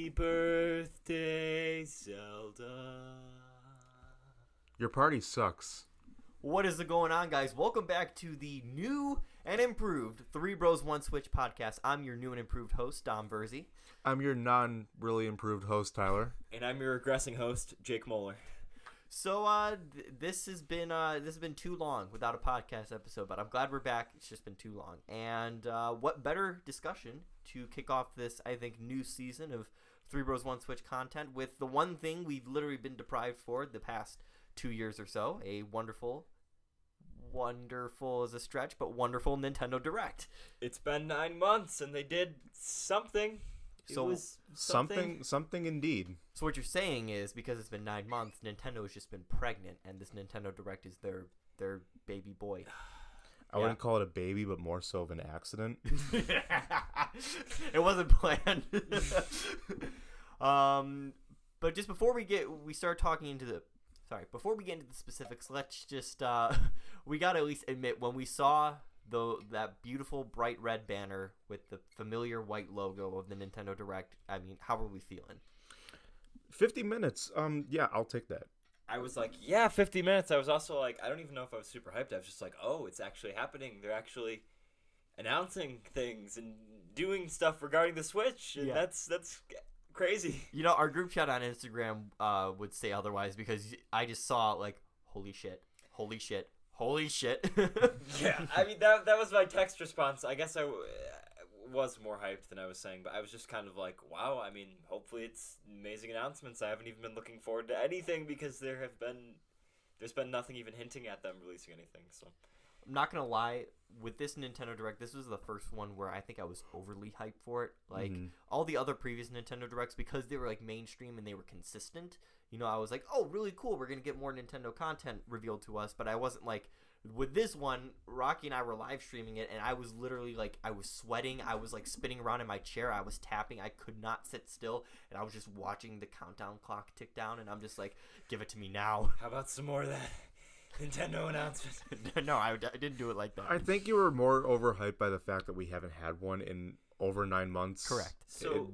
Happy birthday, Zelda. Your party sucks. What is going on, guys? Welcome back to the new and improved Three Bros One Switch podcast. I'm your new and improved host, Dom Verzi. I'm your non-really improved host, Tyler. And I'm your regressing host, Jake Moeller. So this has been too long without a podcast episode, but I'm glad we're back. It's just been too long. And what better discussion to kick off this, I think, new season of Three Bros One Switch content with the one thing we've literally been deprived for the past 2 years or so, a wonderful is a stretch, but wonderful Nintendo Direct. It's been 9 months, and they did something. It was something indeed. So what you're saying is, because it's been 9 months, Nintendo has just been pregnant, and this Nintendo Direct is their baby boy. I wouldn't call it a baby, but more so of an accident. It wasn't planned. But just before we get into the specifics, let's just we gotta at least admit, when we saw that beautiful bright red banner with the familiar white logo of the Nintendo Direct, I mean, how were we feeling? 50 minutes. Yeah, I'll take that. I was like, yeah, 50 minutes. I was also like, I don't even know if I was super hyped. I was just like, oh, it's actually happening. They're actually announcing things and doing stuff regarding the Switch. And that's crazy. You know, our group chat on Instagram would say otherwise, because I just saw, like, holy shit. Yeah, I mean, that was my text response. I guess I was more hyped than I was saying, but I was just kind of like, wow, I mean, hopefully it's amazing announcements. I haven't even been looking forward to anything because there's been nothing even hinting at them releasing anything. So I'm not gonna lie, with this Nintendo Direct, this was the first one where I think I was overly hyped for it. Like, all the other previous Nintendo Directs, because they were, like, mainstream and they were consistent, you know, I was like, oh, really cool, we're gonna get more Nintendo content revealed to us. But I wasn't like, with this one, Rocky and I were live streaming it, and I was literally, like, I was sweating, I was, like, spinning around in my chair, I was tapping, I could not sit still, and I was just watching the countdown clock tick down, and I'm just like, give it to me now. How about some more of that Nintendo announcement? No, I didn't do it like that. I think you were more overhyped by the fact that we haven't had one in over 9 months. Correct. So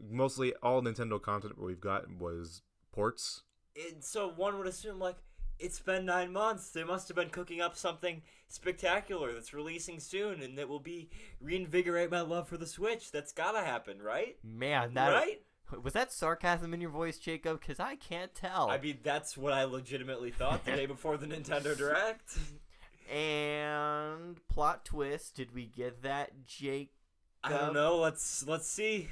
mostly all Nintendo content we've gotten was ports. So one would assume, like, it's been 9 months. They must have been cooking up something spectacular that's releasing soon, and that will reinvigorate my love for the Switch. That's gotta happen, right? Man, right? Was that sarcasm in your voice, Jacob? Because I can't tell. I mean, that's what I legitimately thought the day before the Nintendo Direct. And plot twist, did we get that, Jacob? I don't know. Let's see.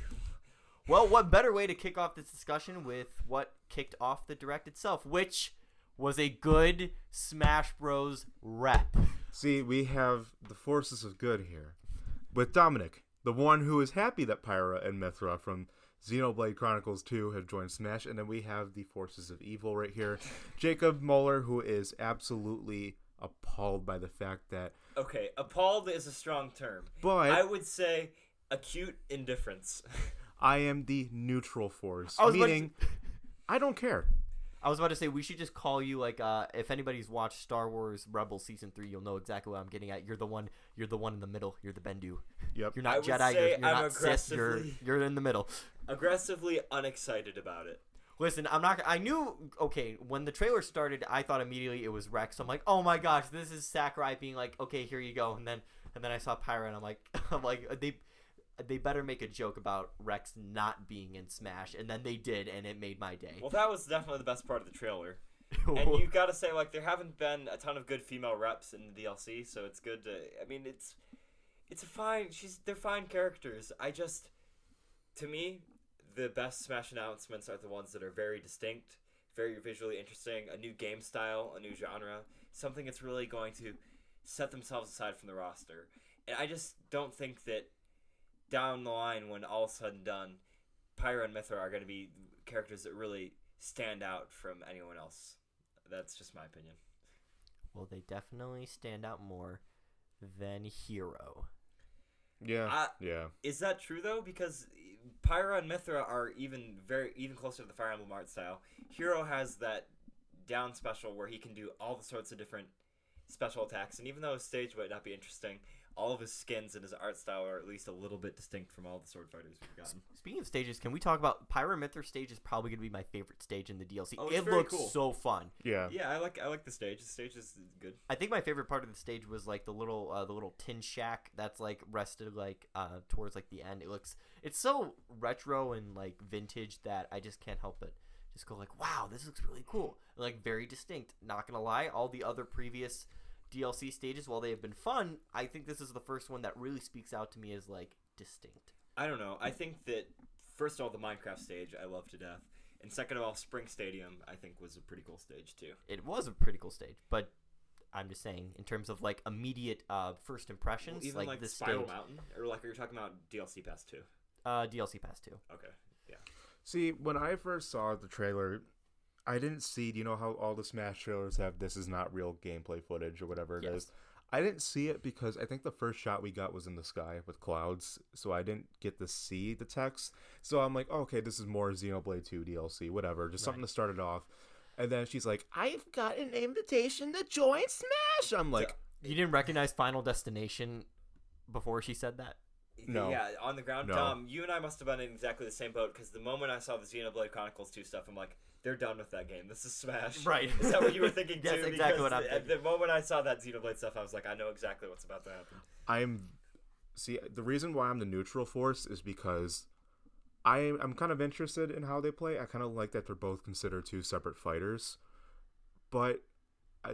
Well, what better way to kick off this discussion with what kicked off the Direct itself, which was a good Smash Bros. Rep. See, we have the forces of good here. With Dominic, the one who is happy that Pyra and Mythra from Xenoblade Chronicles 2 have joined Smash, and then we have the forces of evil right here. Jacob Moeller, who is absolutely appalled by the fact that... Okay, appalled is a strong term. But I would say acute indifference. I am the neutral force, meaning I don't care. I was about to say, we should just call you, like, if anybody's watched Star Wars Rebels Season 3, you'll know exactly what I'm getting at. You're the one in the middle. You're the Bendu. Yep. You're not Jedi, you're not Sith, you're in the middle. Aggressively unexcited about it. Listen, I knew, okay, when the trailer started, I thought immediately it was Rex. I'm like, oh my gosh, this is Sakurai being like, okay, here you go. And then I saw Pyra, and I'm like, they better make a joke about Rex not being in Smash, and then they did, and it made my day. Well, that was definitely the best part of the trailer. And you gotta say, like, there haven't been a ton of good female reps in the DLC, so it's good to, I mean, they're fine characters. To me, the best Smash announcements are the ones that are very distinct, very visually interesting, a new game style, a new genre, something that's really going to set themselves aside from the roster. And I just don't think that down the line, when all is said and done, Pyra and Mythra are going to be characters that really stand out from anyone else. That's just my opinion. Well, they definitely stand out more than Hero. Yeah, yeah. Is that true, though? Because Pyra and Mythra are even closer to the Fire Emblem art style. Hero has that down special where he can do all the sorts of different special attacks, and even though his stage might not be interesting, all of his skins and his art style are at least a little bit distinct from all the sword fighters we've gotten. Speaking of stages, can we talk about Pyra and Mythra stage is probably going to be my favorite stage in the DLC. Oh, it's it very looks cool. so fun. Yeah. Yeah, I like the stage. The stage is good. I think my favorite part of the stage was like the little tin shack that's like rested like towards like the end. It's so retro and like vintage that I just can't help but just go like, wow, this looks really cool. Like very distinct. Not gonna lie, all the other previous DLC stages, while they have been fun, I think this is the first one that really speaks out to me as like distinct. I don't know. I think that first of all, the Minecraft stage I love to death, and second of all, Spring Stadium I think was a pretty cool stage too. It was a pretty cool stage, but I'm just saying in terms of like immediate first impressions, Well, even like the Spiral stage, Mountain, or like are you talking about DLC Pass 2? DLC Pass 2. Okay, yeah. See, when I first saw the trailer, I didn't see, you know how all the Smash trailers have this is not real gameplay footage or whatever it is. I didn't see it because I think the first shot we got was in the sky with clouds, so I didn't get to see the text. So I'm like, oh, okay, this is more Xenoblade 2 DLC, whatever, just something to start it off. And then she's like, I've got an invitation to join Smash. I'm like, You didn't recognize Final Destination before she said that? No. Yeah, on the ground. No. You and I must have been in exactly the same boat, because the moment I saw the Xenoblade Chronicles 2 stuff, I'm like, they're done with that game. This is Smash. Right. Is that what you were thinking too? That's exactly what I'm Because thinking. at the moment I saw that Xenoblade stuff, I was like, I know exactly what's about to happen. See, the reason why I'm the neutral force is because I'm kind of interested in how they play. I kind of like that they're both considered two separate fighters. But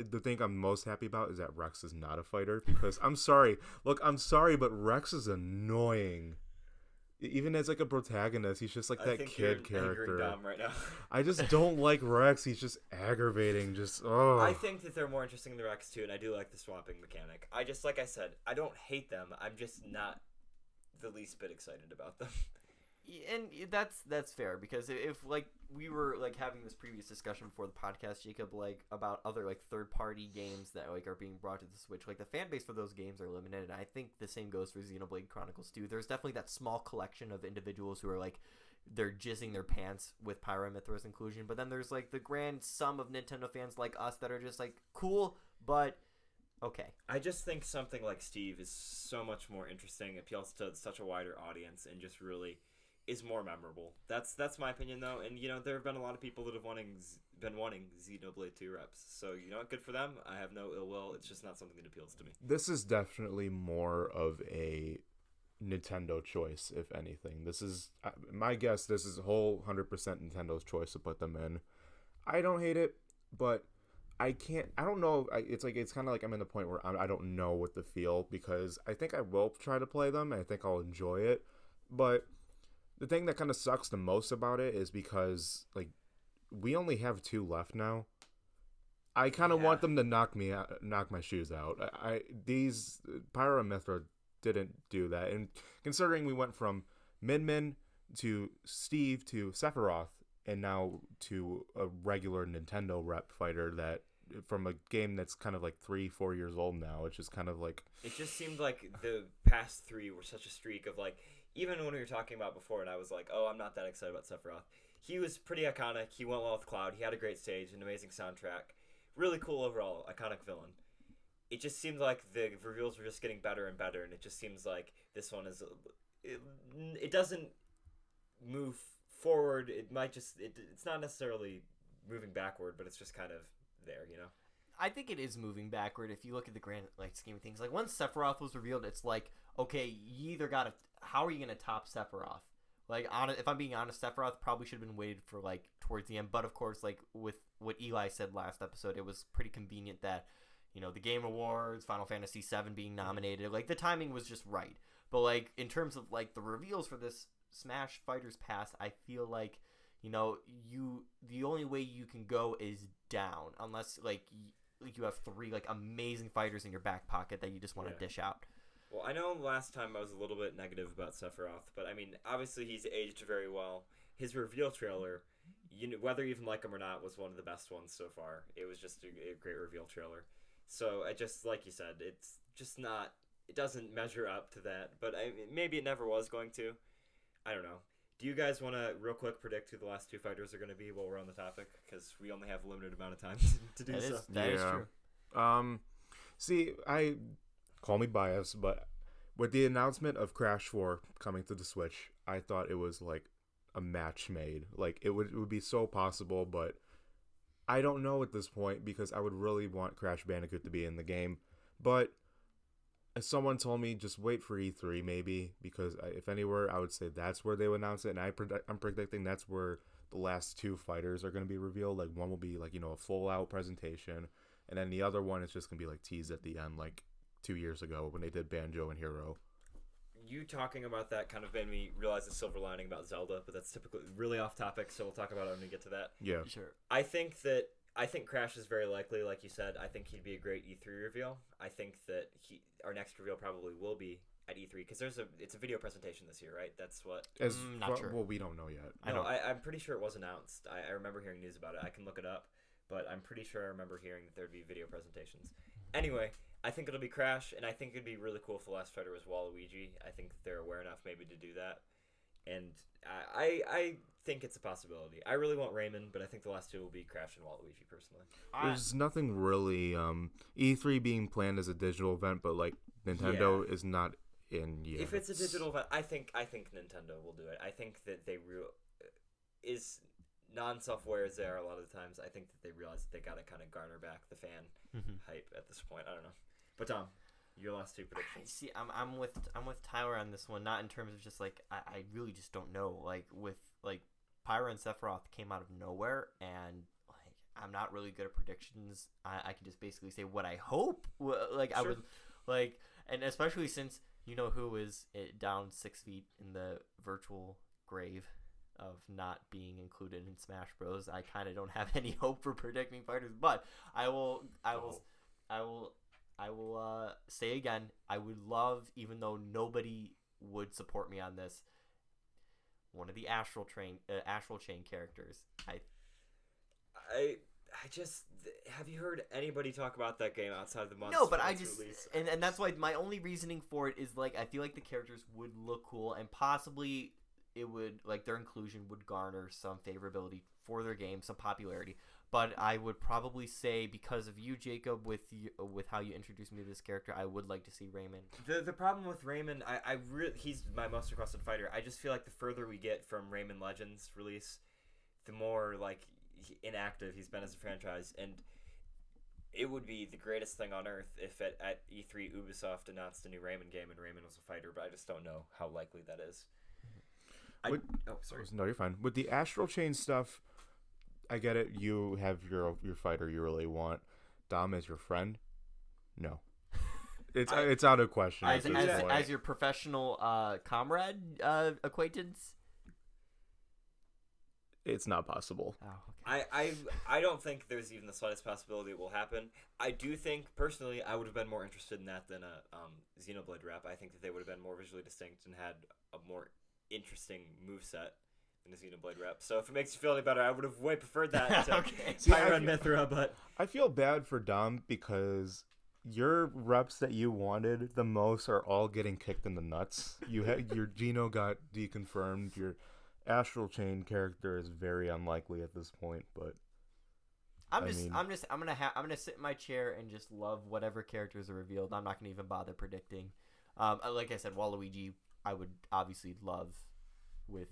the thing I'm most happy about is that Rex is not a fighter, because I'm sorry. Look, I'm sorry, but Rex is annoying. Even as like a protagonist, he's just like that kid character. Dom right now. I just don't like Rex. He's just aggravating. I think that they're more interesting than Rex too, and I do like the swapping mechanic. Like I said, I don't hate them. I'm just not the least bit excited about them. And that's fair, because if like we were like having this previous discussion before the podcast, Jacob, like about other like third-party games that like are being brought to the Switch, like the fan base for those games are limited, and I think the same goes for Xenoblade Chronicles 2. There's definitely that small collection of individuals who are like they're jizzing their pants with Pyra and Mythra's inclusion, but then there's like the grand sum of Nintendo fans like us that are just like cool, but okay. I just think something like Steve is so much more interesting, appeals to such a wider audience, and just really is more memorable. That's my opinion though, and there have been a lot of people that have been wanting Xenoblade 2 reps. So good for them. I have no ill will. It's just not something that appeals to me. this is definitely more of a Nintendo choice, if anything. This is my guess. This is a whole 100% Nintendo's choice to put them in. I don't hate it, but I can't. I don't know. It's kind of like I'm in the point where I don't know what to feel, because I think I will try to play them and I think I'll enjoy it, but the thing that kind of sucks the most about it is because like we only have 2 left now. I kind of want them to knock my shoes out. These Pyra and Mythra didn't do that, and considering we went from Min to Steve to Sephiroth, and now to a regular Nintendo rep fighter that from a game that's kind of like 3-4 years old now, it's just kind of like it just seemed like the past 3 were such a streak of like. Even when we were talking about before, and I was like, oh, I'm not that excited about Sephiroth. He was pretty iconic. He went well with Cloud. He had a great stage, an amazing soundtrack. Really cool overall, iconic villain. It just seemed like the reveals were just getting better and better, and it just seems like this one is... It doesn't move forward. It might just... It's not necessarily moving backward, but it's just kind of there, I think it is moving backward if you look at the grand like scheme of things. Like once Sephiroth was revealed, it's like, okay, you either got to... How are you going to top Sephiroth? Like, if I'm being honest, Sephiroth probably should have been waited for, like, towards the end. But, of course, like, with what Eli said last episode, it was pretty convenient that, the Game Awards, Final Fantasy VII being nominated, like, the timing was just right. But, like, in terms of, like, the reveals for this Smash Fighters Pass, I feel like, the only way you can go is down. Unless, like you have 3, like, amazing fighters in your back pocket that you just want to dish out. Well, I know last time I was a little bit negative about Sephiroth, but I mean, obviously he's aged very well. His reveal trailer, whether you even like him or not, was one of the best ones so far. It was just a great reveal trailer. So I just, like you said, it's just not, it doesn't measure up to that, but maybe it never was going to. I don't know. Do you guys want to real quick predict who the last 2 fighters are going to be while we're on the topic? Because we only have a limited amount of time to do so. That is true. See, call me biased, but With the announcement of Crash 4 coming to the Switch, I thought it was like a match made. Like it would be so possible, but I don't know at this point because I would really want Crash Bandicoot to be in the game. But as someone told me, just wait for E3 maybe, because if anywhere, I would say that's where they would announce it. And I'm predicting that's where the last 2 fighters are going to be revealed. Like one will be like, a full out presentation, and then the other one is just going to be like teased at the end, like 2 years ago when they did Banjo and Hero. You talking about that kind of made me realize the silver lining about Zelda, but that's typically really off topic, so we'll talk about it when we get to that. Yeah. Sure. I think Crash is very likely, like you said. I think he'd be a great E3 reveal. I think that our next reveal probably will be at E3 because it's a video presentation this year, right? That's what. Not sure. Well, we don't know yet. I'm pretty sure it was announced. I remember hearing news about it. I can look it up, but I'm pretty sure I remember hearing that there'd be video presentations. Anyway, I think it'll be Crash, and I think it'd be really cool if the last fighter was Waluigi. I think they're aware enough maybe to do that, and I think it's a possibility. I really want Rayman, but I think the last 2 will be Crash and Waluigi, personally. There's nothing really E3 being planned as a digital event, but like Nintendo is not in yet. If it's a digital event, I think Nintendo will do it. I think that they is non-software as they are a lot of the times. I think that they realize that they got to kind of garner back the fan hype at this point. I don't know. But Tom, your last 2 predictions. See, I'm with Tyler on this one. Not in terms of just like I really just don't know. Like with like Pyra and Sephiroth came out of nowhere, and like I'm not really good at predictions. I can just basically say what I hope. Like I would like, and especially since who is down 6 feet in the virtual grave of not being included in Smash Bros. I kind of don't have any hope for predicting fighters, but I will say again, I would love, even though nobody would support me on this, one of the Astral Chain characters. I just have you heard anybody talk about that game outside of the months? No, but I just and that's why my only reasoning for it is like I feel like the characters would look cool and possibly it would like their inclusion would garner some favorability for their game, some popularity. But I would probably say because of you, Jacob, with how you introduced me to this character, I would like to see Rayman. The problem with Rayman, he's my most requested fighter. I just feel like the further we get from Rayman Legends release, the more like inactive he's been as a franchise, and it would be the greatest thing on earth if at E3 Ubisoft announced a new Rayman game and Rayman was a fighter. But I just don't know how likely that is. Sorry. No, you're fine. With the Astral Chain stuff, I get it. You have your fighter you really want. Dom as your friend? No. It's out of question. As your professional comrade acquaintance? It's not possible. Oh, okay. I don't think there's even the slightest possibility it will happen. I do think, personally, I would have been more interested in that than a Xenoblade rep. I think that they would have been more visually distinct and had a more interesting moveset than a Xenoblade rep. So if it makes you feel any better, I would have way preferred that to Pyra and Mythra, but I feel bad for Dom because your reps that you wanted the most are all getting kicked in the nuts. You had your Geno got deconfirmed. Your Astral Chain character is very unlikely at this point, but I'm gonna sit in my chair and just love whatever characters are revealed. I'm not gonna even bother predicting. Like I said, Waluigi, I would obviously love with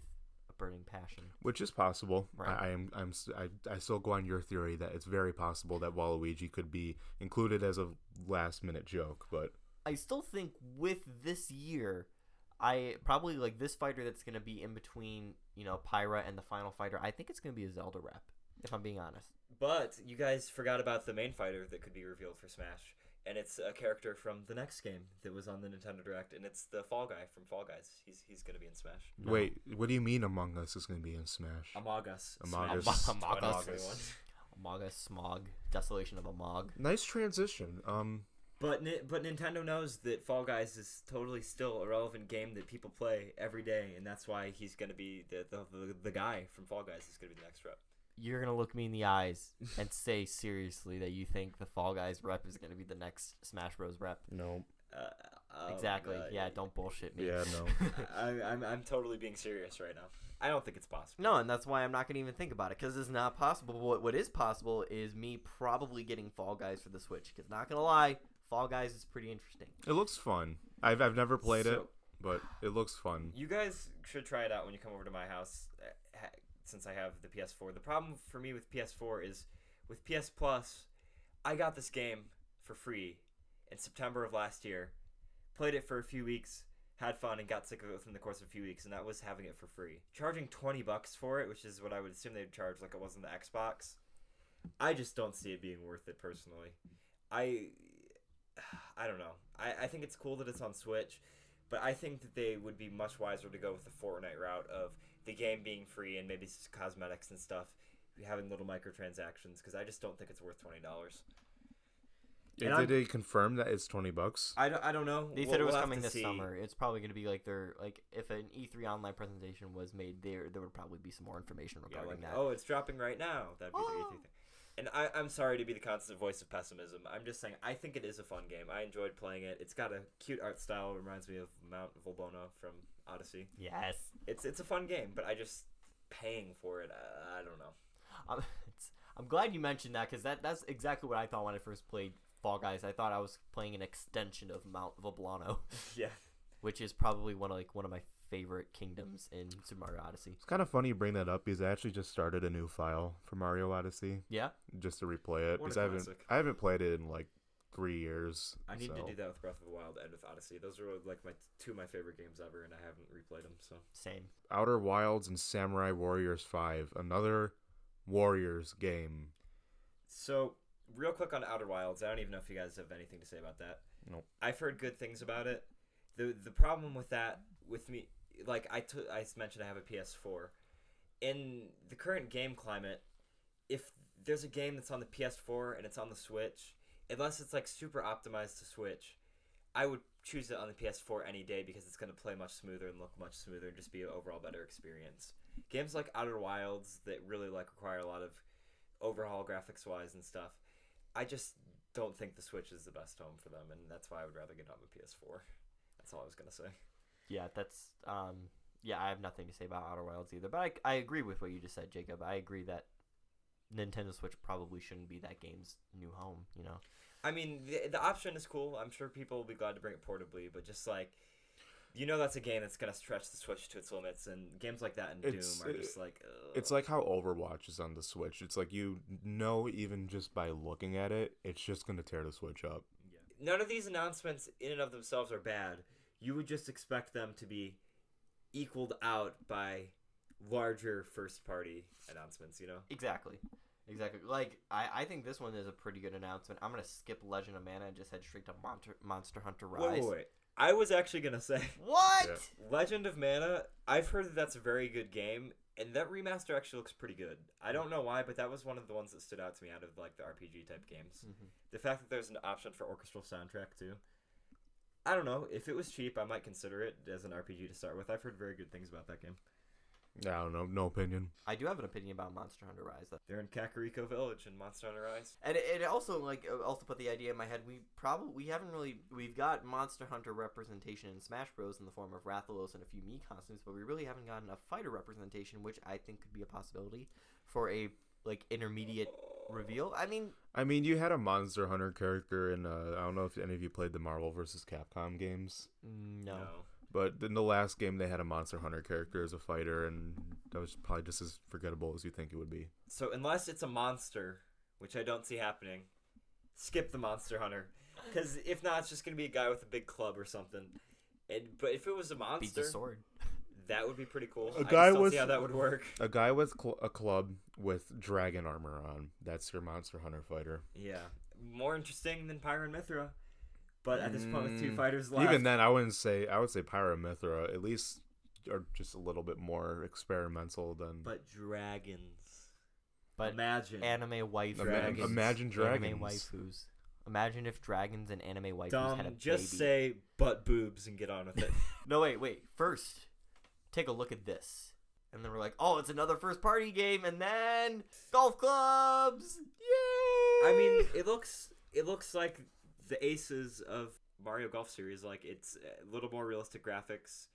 a burning passion, which is possible. Right. I still go on your theory that it's very possible that Waluigi could be included as a last minute joke, but I still think with this year, I probably like this fighter that's going to be in between, Pyra and the final fighter. I think it's going to be a Zelda rep, if I'm being honest. But you guys forgot about the main fighter that could be revealed for Smash, and it's a character from the next game that was on the Nintendo Direct, and it's the Fall Guy from Fall Guys. He's going to be in Smash. No. Wait, what do you mean Among Us is going to be in Smash? Among Us. Among Us, Smog, Desolation of Amog. Nice transition. But Nintendo knows that Fall Guys is totally still a relevant game that people play every day, and that's why he's going to be the guy from Fall Guys is going to be the next rep. You're going to look me in the eyes and say seriously that you think the Fall Guys rep is going to be the next Smash Bros rep? No. Exactly. Yeah, don't bullshit me. Yeah, no. I'm totally being serious right now. I don't think it's possible. No, and that's why I'm not going to even think about it, because it's not possible. What is possible is me probably getting Fall Guys for the Switch, because not going to lie, Fall Guys is pretty interesting. It looks fun. I've never played it, but it looks fun. You guys should try it out when you come over to my house, since I have the PS4. The problem for me with PS4 is with PS Plus, I got this game for free in September of last year, played it for a few weeks, had fun, and got sick of it within the course of a few weeks, and that was having it for free. Charging $20 for it, which is what I would assume they'd charge like it was in the Xbox, I just don't see it being worth it personally. I don't know. I think it's cool that it's on Switch, but I think that they would be much wiser to go with the Fortnite route of the game being free and maybe cosmetics and stuff, having little microtransactions, because I just don't think it's worth $20. Did they confirm that it's $20? I don't know. They said it was coming this summer. It's probably going to be like if an E3 online presentation was made, there would probably be some more information regarding that. Oh, it's dropping right now. That'd be the E3 thing. And I'm sorry to be the constant voice of pessimism. I'm just saying I think it is a fun game. I enjoyed playing it. It's got a cute art style. It reminds me of Mount Volbona from Odyssey. Yes. It's a fun game, but I just paying for it. I don't know. I'm glad you mentioned that, because that's exactly what I thought when I first played Fall Guys. I thought I was playing an extension of Mount Volbona. Yeah. Which is probably one of my favorite kingdoms in Super Mario Odyssey. It's kind of funny you bring that up because I actually just started a new file for Mario Odyssey. Yeah? Just to replay it. What Because a classic. I haven't played it in like 3 years. I need to do that with Breath of the Wild and with Odyssey. Those are like two of my favorite games ever, and I haven't replayed them. So Same. Outer Wilds and Samurai Warriors 5. Another Warriors game. So, real quick on Outer Wilds, I don't even know if you guys have anything to say about that. Nope. I've heard good things about it. The problem with that, with me, like I mentioned I have a PS4. In the current game climate, if there's a game that's on the PS4 and it's on the Switch, unless it's like super optimized to Switch, I would choose it on the PS4 any day because it's going to play much smoother and look much smoother and just be an overall better experience. Games like Outer Wilds that really like require a lot of overhaul graphics wise and stuff, I just don't think the Switch is the best home for them, and that's why I would rather get on the PS4. That's all I was gonna say. Yeah, that's I have nothing to say about Outer Wilds either, but I agree with what you just said, Jacob. I agree that Nintendo Switch probably shouldn't be that game's new home, you know. I mean, the option is cool. I'm sure people will be glad to bring it portably, but just like, that's a game that's gonna stretch the Switch to its limits, and games like that in Doom are just like. Ugh. It's like how Overwatch is on the Switch. It's like even just by looking at it, it's just gonna tear the Switch up. Yeah. None of these announcements in and of themselves are bad. You would just expect them to be equaled out by larger first-party announcements, Exactly. Like, I think this one is a pretty good announcement. I'm going to skip Legend of Mana and just head straight to Monster Hunter Rise. Wait. I was actually going to say... What? Yeah. Legend of Mana, I've heard that's a very good game, and that remaster actually looks pretty good. I don't know why, but that was one of the ones that stood out to me out of, like, the RPG-type games. Mm-hmm. The fact that there's an option for orchestral soundtrack, too. I don't know. If it was cheap, I might consider it as an RPG to start with. I've heard very good things about that game. I don't know. No opinion. I do have an opinion about Monster Hunter Rise, though. They're in Kakariko Village in Monster Hunter Rise. And it also, also put the idea in my head. We've got Monster Hunter representation in Smash Bros. In the form of Rathalos and a few Mii costumes, but we really haven't gotten a fighter representation, which I think could be a possibility for a, intermediate reveal. I mean, you had a Monster Hunter character in, I don't know if any of you played the Marvel vs. Capcom games. No. But in the last game, they had a Monster Hunter character as a fighter, and that was probably just as forgettable as you think it would be. So unless it's a monster, which I don't see happening, skip the Monster Hunter. Because if not, it's just going to be a guy with a big club or something. But if it was a monster... Beats a sword. That would be pretty cool. I just don't see how that would work. A guy with a club with dragon armor on. That's your Monster Hunter fighter. Yeah. More interesting than Pyra and Mythra. But at this point, with two fighters left... Even then, I would say Pyra and Mythra at least are just a little bit more experimental than... But dragons. But imagine. Anime waifus. Dragons. Imagine dragons. Anime waifus. Imagine if dragons and anime waifus had a baby. Just say butt boobs and get on with it. No, wait. First, take a look at this. And then we're like, oh, it's another first-party game. And then golf clubs. Yay! I mean, it looks like the aces of Mario Golf series. Like, it's a little more realistic graphics,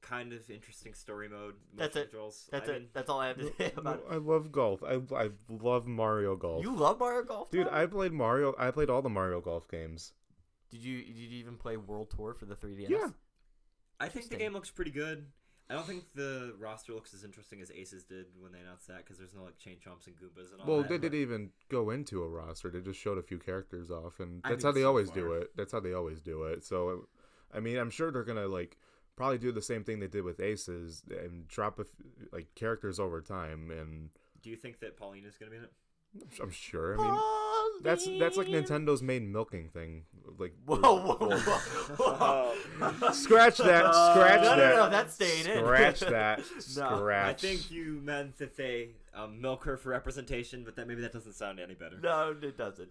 kind of interesting story mode. That's it. Controls. That's all I have to say about it. I love golf. I love Mario Golf. You love Mario Golf? Dude, Tom? I played all the Mario Golf games. Did you even play World Tour for the 3DS? Yeah. I think the game looks pretty good. I don't think the roster looks as interesting as Aces did when they announced that because there's no like Chain Chomps and Goombas and all Well, that. they didn't even go into a roster. They just showed a few characters off, and I that's mean, how they so always far. do it. That's how they always do it. So, I mean, I'm sure they're gonna like probably do the same thing they did with Aces and drop like characters over time. And Do you think that Pauline is going to be in it? I'm sure. I mean, that's like Nintendo's main milking thing. Like, Whoa. scratch that. Scratch No, that. no, that's staying in. Scratch that. No. Scratch. I think you meant that they milk her for representation, but maybe that doesn't sound any better. No, it doesn't.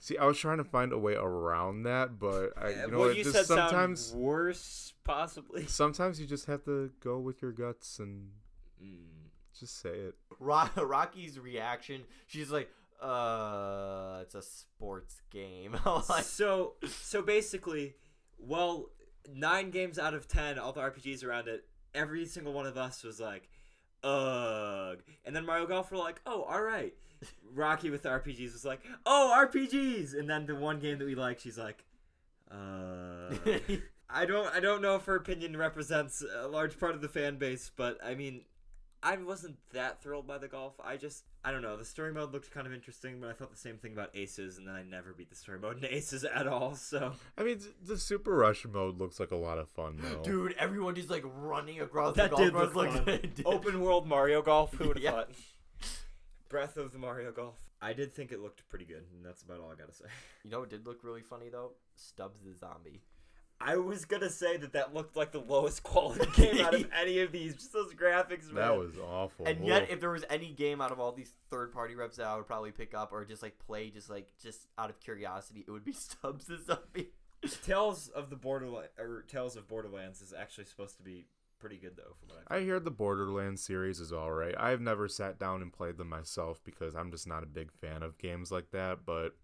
See, I was trying to find a way around that, but you know what what? you Just said sometimes, sounds worse, possibly. sometimes you just have to go with your guts and just say it. Rocky's reaction, she's like, it's a sports game. Like, So basically, well, 9 games out of 10, all the RPGs around it, every single one of us was like, ugh. And then Mario Golf were like, oh, all right. Rocky with the RPGs was like, oh, RPGs. And then the one game that we like, she's like, I don't know if her opinion represents a large part of the fan base, but I mean, I wasn't that thrilled by the golf. I don't know. The story mode looked kind of interesting, but I thought the same thing about Aces, and then I never beat the story mode in Aces at all, so. I mean, the Super Rush mode looks like a lot of fun, though. dude, everyone just like running across That the did golf look course. fun. Open world Mario Golf, who would have Yeah. thought? Breath of the Mario Golf. I did think it looked pretty good, and that's about all I gotta say. You know what did look really funny though? Stubbs the Zombie. I was gonna say that looked like the lowest quality game out of any of these. Just those graphics, man. That was awful. And yet, if there was any game out of all these third-party reps that I would probably pick up or just like play, just out of curiosity, it would be Stubbs the Zombie. Tales of Borderlands is actually supposed to be pretty good though, from what I've I hear the Borderlands series is alright. I've never sat down and played them myself because I'm just not a big fan of games like that, but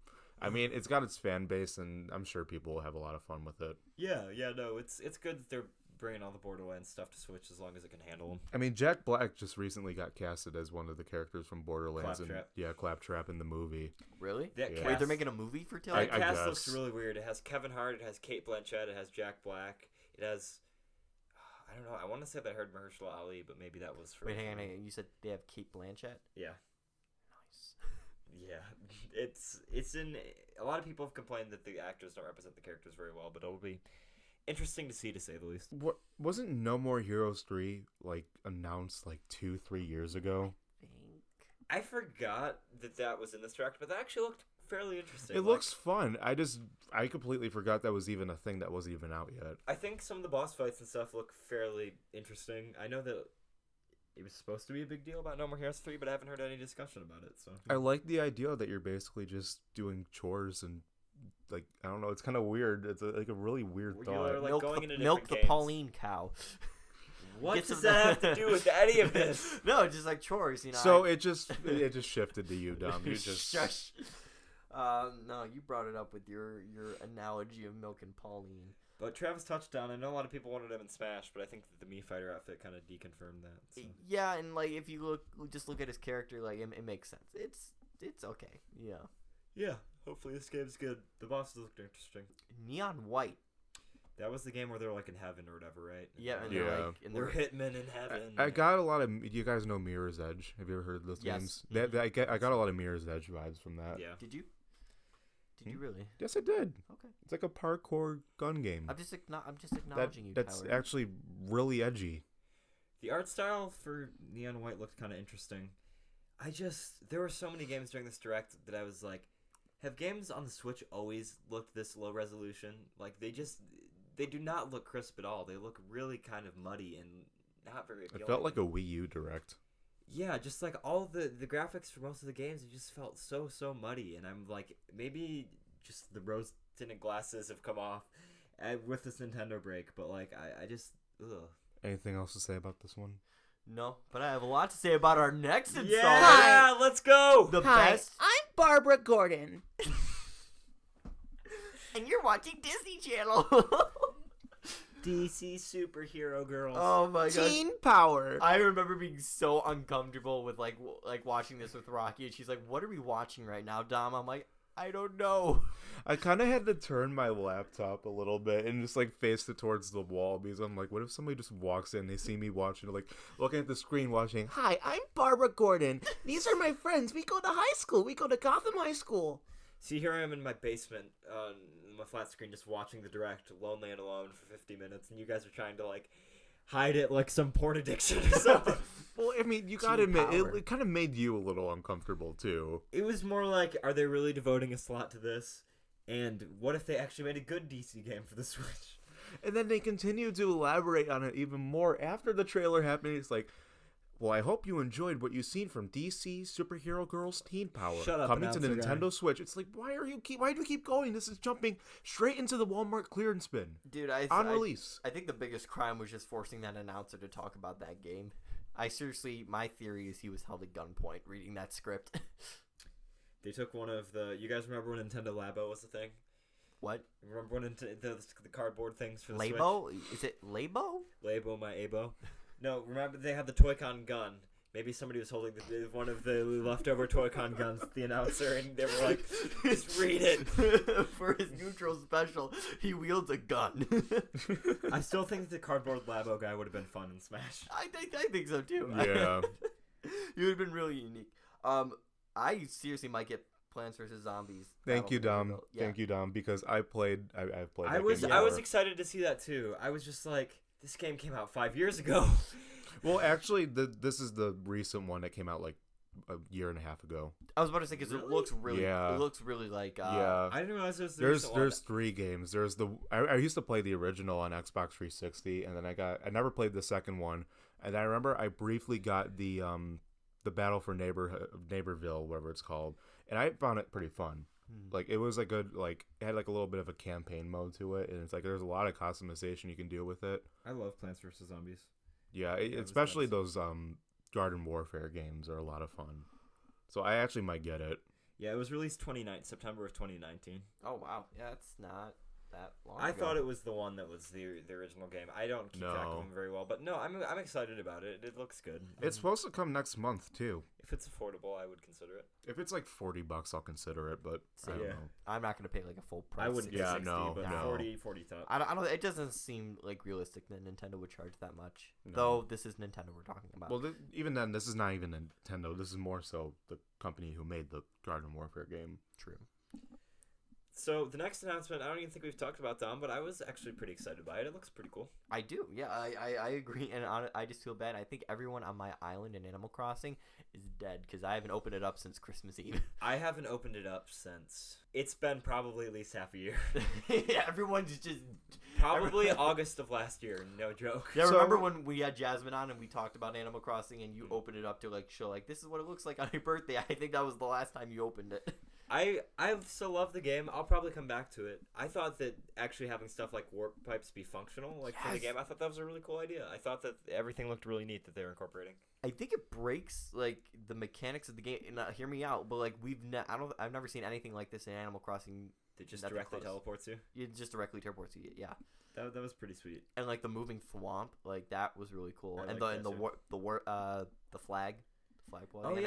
I mean, it's got its fan base, and I'm sure people will have a lot of fun with it. Yeah, no, it's good that they're bringing all the Borderlands stuff to Switch as long as it can handle them. I mean, Jack Black just recently got casted as one of the characters from Borderlands. Claptrap. Claptrap in the movie. Really? That Yeah. cast, Wait, they're making a movie for Tales? that I cast guess. looks really weird. It has Kevin Hart, it has Kate Blanchett, it has Jack Black, it has... I don't know, I want to say that I heard Mahershala Ali, but maybe that was for... Wait, hang on. You said they have Kate Blanchett? Yeah. Nice. Yeah, it's in... A lot of people have complained that the actors don't represent the characters very well, but it'll be interesting to see, to say the least. What wasn't No More Heroes 3 like announced like 2-3 years ago? I forgot that was in this direct, but that actually looked fairly interesting. It looks fun. I completely forgot that was even a thing that wasn't even out yet. I think some of the boss fights and stuff look fairly interesting. I know that it was supposed to be a big deal about No More Heroes 3, but I haven't heard any discussion about it. So I like the idea that you're basically just doing chores and like I don't know. It's kind of weird. It's like a really weird You thought. are, like, milk going the, into milk different the games. Pauline cow. What Get does some- that have to do with any of this? No, just like chores, you know. So it just shifted to you, Dom. You just Shush. No, you brought it up with your analogy of Milk and Pauline. But Travis Touchdown, I know a lot of people wanted him in Smash, but I think that the Mii Fighter outfit kind of deconfirmed that. So. Yeah, and like if you look at his character, like it makes sense. It's okay. Yeah. Yeah, hopefully this game's good. The bosses looked interesting. Neon White. That was the game where they were like in heaven or whatever, right? Yeah, and Yeah. they're like, and We're they're, hitmen in heaven. I got a lot of. You guys know Mirror's Edge? Have you ever heard of those Yes. games? I got a lot of Mirror's Edge vibes from that. Yeah. Did you? Did you really? Yes, I did. Okay. It's like a parkour gun game. I'm just acknowledging you, That's Tyler. actually really edgy. The art style for Neon White looked kind of interesting. There were so many games during this direct that I was like, have games on the Switch always looked this low resolution? Like they do not look crisp at all. They look really kind of muddy and not very appealing. It felt like a Wii U direct. Yeah, just like all the graphics for most of the games, it just felt so muddy. And I'm like, maybe just the rose tinted glasses have come off with this Nintendo break. But like, I just, ugh. Anything else to say about this one? No, but I have a lot to say about our next installment. Yeah, let's go. The Hi, best. I'm Barbara Gordon. And you're watching Disney Channel. DC superhero girls. Oh my god. Teen Power. I remember being so uncomfortable with like watching this with Rocky, and she's like, "What are we watching right now, Dom?" I'm like, I don't know. I kind of had to turn my laptop a little bit and just like face it towards the wall because I'm like, what if somebody just walks in, they see me watching, like looking at the screen watching. Hi, I'm Barbara Gordon. These are my friends. We go to high school. We go to Gotham High School. See, here I am in my basement on my flat screen just watching the direct, lonely and alone for 50 minutes, and you guys are trying to, like, hide it like some porn addiction or something. Well, I mean, you gotta admit, it kind of made you a little uncomfortable, too. It was more like, are they really devoting a slot to this? And what if they actually made a good DC game for the Switch? And then they continued to elaborate on it even more after the trailer happened. It's like, well, I hope you enjoyed what you've seen from DC Superhero Girls Teen Power. Shut up, coming to the announcer Nintendo guy. Switch. It's like, why do you keep going? This is jumping straight into the Walmart clearance bin. Dude, on release. I think the biggest crime was just forcing that announcer to talk about that game. My theory is he was held at gunpoint reading that script. They took one of the... You guys remember when Nintendo Labo was the thing? What? Remember when the cardboard things for the Labo? Is it Labo? Switch? Labo, my abo. No, remember they had the Toy-Con gun. Maybe somebody was holding one of the leftover Toy-Con guns, the announcer, and they were like, just read it. For his neutral special, he wields a gun. I still think the cardboard Labo guy would have been fun in Smash. I think so too. Yeah. He would have been really unique. I seriously might get Plants vs. Zombies. Thank you, Dom. Yeah. Thank you, Dom, because I've played that I game was before. excited to see that too. I was just like, this game came out 5 years ago. Well, actually, this is the recent one that came out like a year and a half ago. I was about to say because it looks really, Yeah. it looks really like. Yeah. I didn't realize it was the There's recent one. 3 games. There's I used to play the original on Xbox 360, and then I never played the second one. And I remember I briefly got the Battle for Neighborville, whatever it's called, and I found it pretty fun. Like it was a good it had like a little bit of a campaign mode to it, and it's like there's a lot of customization you can do with it. I love Plants vs. Zombies. Yeah, it was especially nuts. those Garden Warfare games are a lot of fun. So I actually might get it. Yeah, it was released September of 2019. Oh wow, yeah, it's not that long. I ago. thought it was the one that was the original game. I don't keep track of them very well, but no, I'm excited about it. It looks good. It's supposed to come next month too. If it's affordable, I would consider it. If it's like $40, I'll consider it. But I don't yeah. know. I'm not gonna pay like a full price. I wouldn't. Yeah, 60, no, but no. 40 top. I don't. It doesn't seem like realistic that Nintendo would charge that much. No. Though this is Nintendo we're talking about. Well, even then, this is not even Nintendo. This is more so the company who made the Garden Warfare game. True. So the next announcement, I don't even think we've talked about Dom, but I was actually pretty excited by it. It looks pretty cool. I do. Yeah, I agree, and I just feel bad. I think everyone on my island in Animal Crossing is dead because I haven't opened it up since Christmas Eve. I haven't opened it up since it's been probably at least half a year. Yeah, everyone's just Probably August of last year. No joke. Yeah, So- remember when we had Jasmine on and we talked about Animal Crossing and you opened it up to like show like this is what it looks like on your birthday. I think that was the last time you opened it. I still love the game. I'll probably come back to it. I thought that actually having stuff like warp pipes be functional for the Yes. game, I thought that was a really cool idea. I thought that everything looked really neat that they were incorporating. I think it breaks like the mechanics of the game. And, hear me out, but like I've never seen anything like this in Animal Crossing. That just Nothing directly close. teleports you. It just directly teleports you. Yeah, That was pretty sweet. and like the moving swamp, like that was really cool. I And like that too. the flag boy. Oh and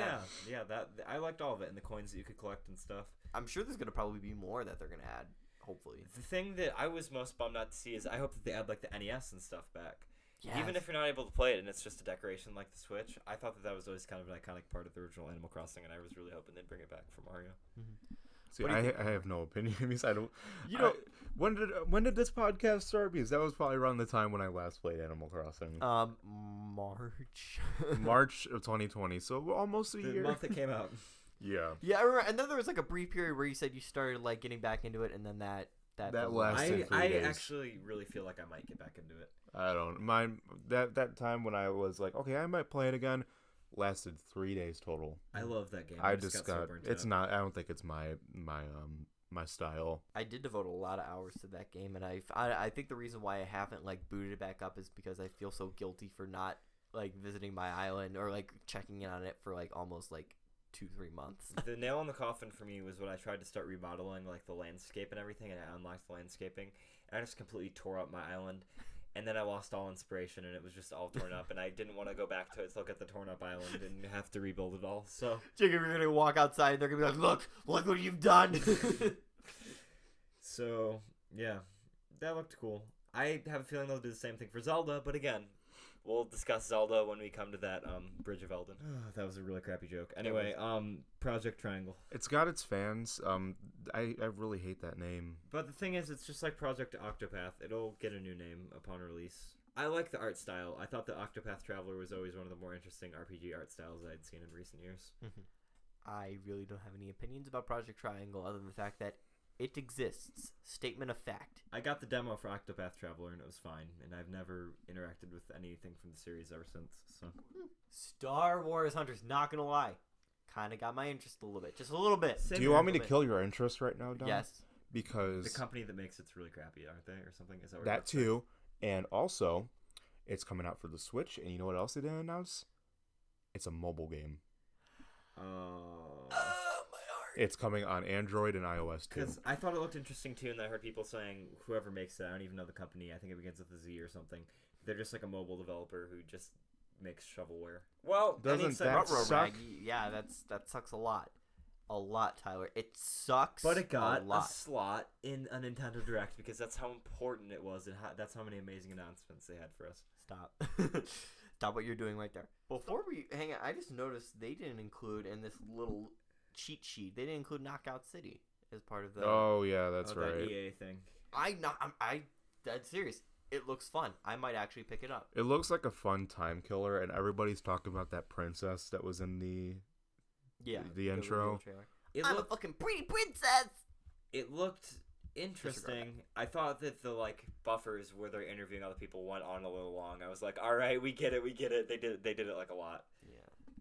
yeah, that I liked all of it, and the coins that you could collect and stuff. I'm sure there's gonna probably be more that they're gonna add. Hopefully. The thing that I was most bummed not to see is I hope that they add like the NES and stuff back. Yeah. Even if you're not able to play it and it's just a decoration like the Switch, I thought that was always kind of an iconic part of the original Animal Crossing, and I was really hoping they'd bring it back for Mario. See, What do you I have no opinion because I don't. You know- when did this podcast start? Because that was probably around the time when I last played Animal Crossing. March. March of 2020, so we're almost a The year. month it came out. Yeah. Yeah, I remember. And then there was like a brief period where you said you started like getting back into it, and then that fizzled out. lasted 3 I days. actually really feel like I might get back into it. I don't mind that time when I was like, okay, I might play it again. Lasted 3 days total. I love that game. I just got. so burnt It's out. not. I don't think it's my style. I did devote a lot of hours to that game, and I think the reason why I haven't like booted it back up is because I feel so guilty for not like visiting my island or like checking in on it for like almost like 2-3 months. The nail in the coffin for me was when I tried to start remodeling like the landscape and everything, and I unlocked the landscaping, and I just completely tore up my island. And then I lost all inspiration, and it was just all torn up, and I didn't want to go back to it, look at the torn up island, and have to rebuild it all. So Jacob, you're gonna walk outside, and they're gonna be like, "Look what you've done." So yeah, that looked cool. I have a feeling they'll do the same thing for Zelda, but again, we'll discuss Zelda when we come to that Bridge of Elden. That was a really crappy joke. Anyway, Project Triangle. It's got its fans. I really hate that name. But the thing is, it's just like Project Octopath. It'll get a new name upon release. I like the art style. I thought the Octopath Traveler was always one of the more interesting RPG art styles I'd seen in recent years. I really don't have any opinions about Project Triangle other than the fact that it exists. Statement of fact. I got the demo for Octopath Traveler, and it was fine. And I've never interacted with anything from the series ever since. So Star Wars Hunters, not gonna lie, kind of got my interest a little bit. Just a little bit. Do you want me to kill your interest right now, Don? Yes. Because the company that makes it's really crappy, aren't they, or something? Is that what that too, and also, it's coming out for the Switch. And you know what else they didn't announce? It's a mobile game. Oh. My heart. It's coming on Android and iOS too. Because I thought it looked interesting too, and I heard people saying whoever makes it, I don't even know the company. I think it begins with a Z or something. They're just like a mobile developer who just makes shovelware. Well, Doesn't that Ruh-roh suck? rag. Yeah, that sucks a lot. A lot, Tyler. It sucks. But it got a a lot. slot in a Nintendo Direct because that's how important it was, and that's how many amazing announcements they had for us. Stop. Stop what you're doing right there. Before we hang on, I just noticed they didn't include in this little cheat sheet. They didn't include Knockout City as part of the. Oh yeah, that's That right. EA thing. I dead serious. It looks fun. I might actually pick it up. It looks like a fun time killer, and everybody's talking about that princess that was in the intro. I'm a fucking pretty princess. It looked interesting. I thought that the buffers where they're interviewing other people went on a little long. I was like, all right, we get it. They did it like a lot. Yeah.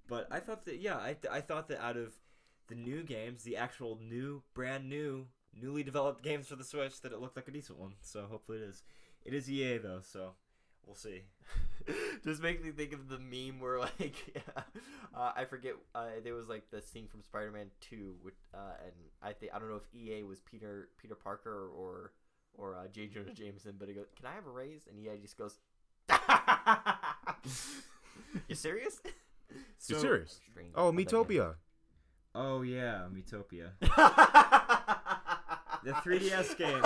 But I thought that I thought that out of the new games, the actual brand new, newly developed games for the Switch, that it looked like a decent one. So hopefully it is. It is EA though, so we'll see. Just makes me think of the meme where I forget there was the scene from Spider-Man 2 with and I don't know if EA was Peter Parker or J. Jonah Jameson, but he goes, "Can I have a raise?" And EA just goes, "You serious?" You serious? Extreme. Oh, Miitopia. Oh yeah, Miitopia. The 3DS game.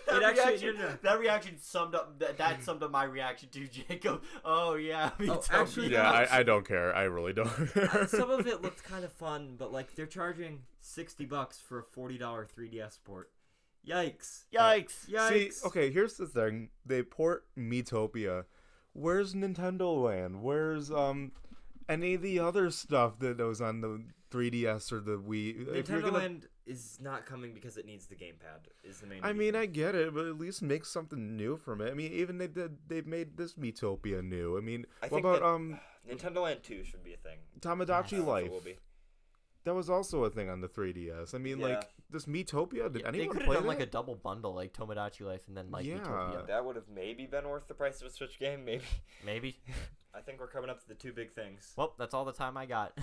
That reaction summed up. That summed up my reaction to Jacob. Oh yeah, Miitopia. actually, Yeah, I don't care. I really don't. Some of it looked kind of fun, but they're charging $60 for a $40 3DS port. Yikes! See, okay, here's the thing. They port Miitopia. Where's Nintendo Land? Where's any of the other stuff that was on the 3DS or the Wii? Nintendo Land is not coming because it needs the gamepad. Is the main. I mean, I get it, but at least make something new from it. I mean, even they've made this Miitopia new. I mean, what about Nintendo Land 2 should be a thing. Tamagotchi Life? It will be. That was also a thing on the 3DS. I mean, this Miitopia. Did anyone they could play have done that? a double bundle, like Tomodachi Life and then Miitopia. That would have maybe been worth the price of a Switch game. Maybe. I think we're coming up to the two big things. Well, that's all the time I got.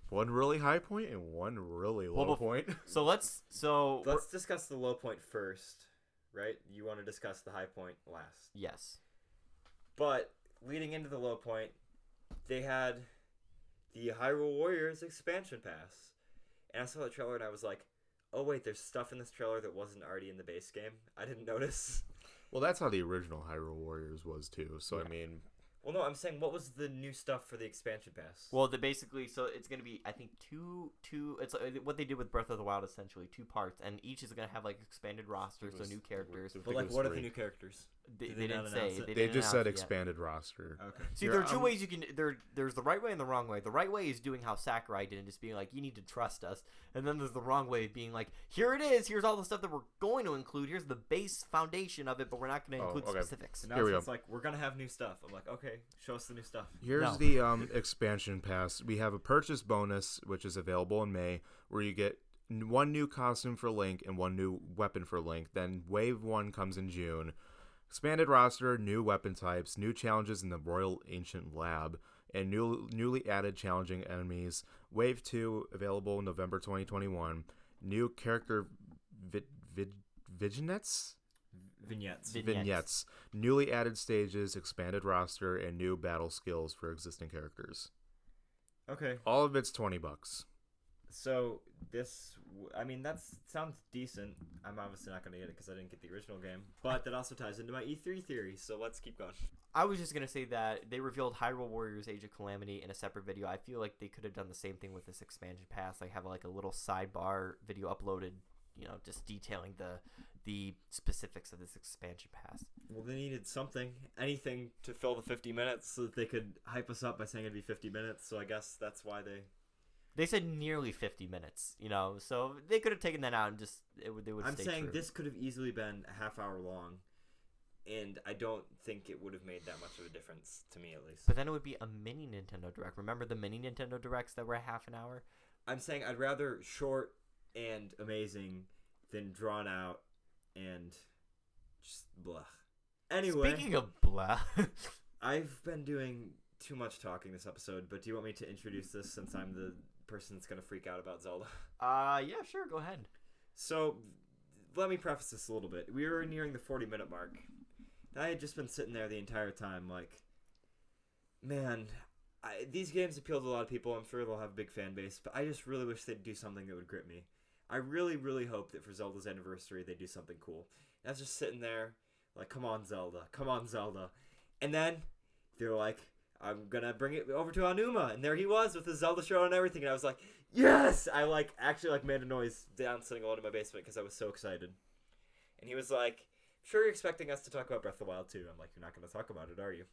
One really high point and one really low point. So let's discuss the low point first, right? You want to discuss the high point last. Yes. But leading into the low point, they had the Hyrule Warriors expansion pass. And I saw the trailer and I was like, oh wait, there's stuff in this trailer that wasn't already in the base game. I didn't notice. Well, that's how the original Hyrule Warriors was too. So I mean, well, no, I'm saying what was the new stuff for the expansion pass? Well, so it's gonna be, I think, two. It's what they did with Breath of the Wild, essentially 2 parts, and each is gonna have expanded rosters, so new characters. But what are the new characters? They didn't say. They just said expanded roster. Okay. See, there are 2 ways you can. There's the right way and the wrong way. The right way is doing how Sakurai did, and just being like, you need to trust us. And then there's the wrong way of being like, here it is. Here's all the stuff that we're going to include. Here's the base foundation of it, but we're not going to include specifics. And now it's like, we're gonna have new stuff. I'm like, okay, show us the new stuff. Here's the expansion pass. We have a purchase bonus, which is available in May, where you get 1 new costume for Link and 1 new weapon for Link. Then Wave 1 comes in June. Expanded roster, new weapon types, new challenges in the Royal Ancient Lab, and newly added challenging enemies. Wave 2 available in November 2021. New character vignettes? vignettes. Vignettes. Newly added stages, expanded roster, and new battle skills for existing characters. Okay. All of it's $20. So that sounds decent. I'm obviously not going to get it because I didn't get the original game. But that also ties into my E3 theory, so let's keep going. I was just going to say that they revealed Hyrule Warriors Age of Calamity in a separate video. I feel like they could have done the same thing with this expansion pass. Like have like a little sidebar video uploaded, just detailing the specifics of this expansion pass. Well, they needed anything to fill the 50 minutes so that they could hype us up by saying it'd be 50 minutes. So I guess that's why They said nearly 50 minutes, so they could have taken that out and they would. I'm saying true. this could have easily been a half hour long, and I don't think it would have made that much of a difference to me, at least. But then it would be a mini Nintendo Direct. Remember the mini Nintendo Directs that were a half an hour? I'm saying I'd rather short and amazing than drawn out and just blah. Anyway, Speaking of blah, I've been doing too much talking this episode, but do you want me to introduce this since I'm the person that's going to freak out about Zelda? yeah, sure, go ahead. So, let me preface this a little bit. We were nearing the 40-minute mark. I had just been sitting there the entire time like, man, these games appeal to a lot of people. I'm sure they'll have a big fan base, but I just really wish they'd do something that would grip me. I really, really hope that for Zelda's anniversary, they do something cool. And I was just sitting there like, come on, Zelda. Come on, Zelda. And then they're like, I'm going to bring it over to Aonuma. And there he was with the Zelda show and everything. And I was like, yes! I actually made a noise down sitting alone in my basement because I was so excited. And he was like, sure you're expecting us to talk about Breath of the Wild too. I'm like, you're not going to talk about it, are you?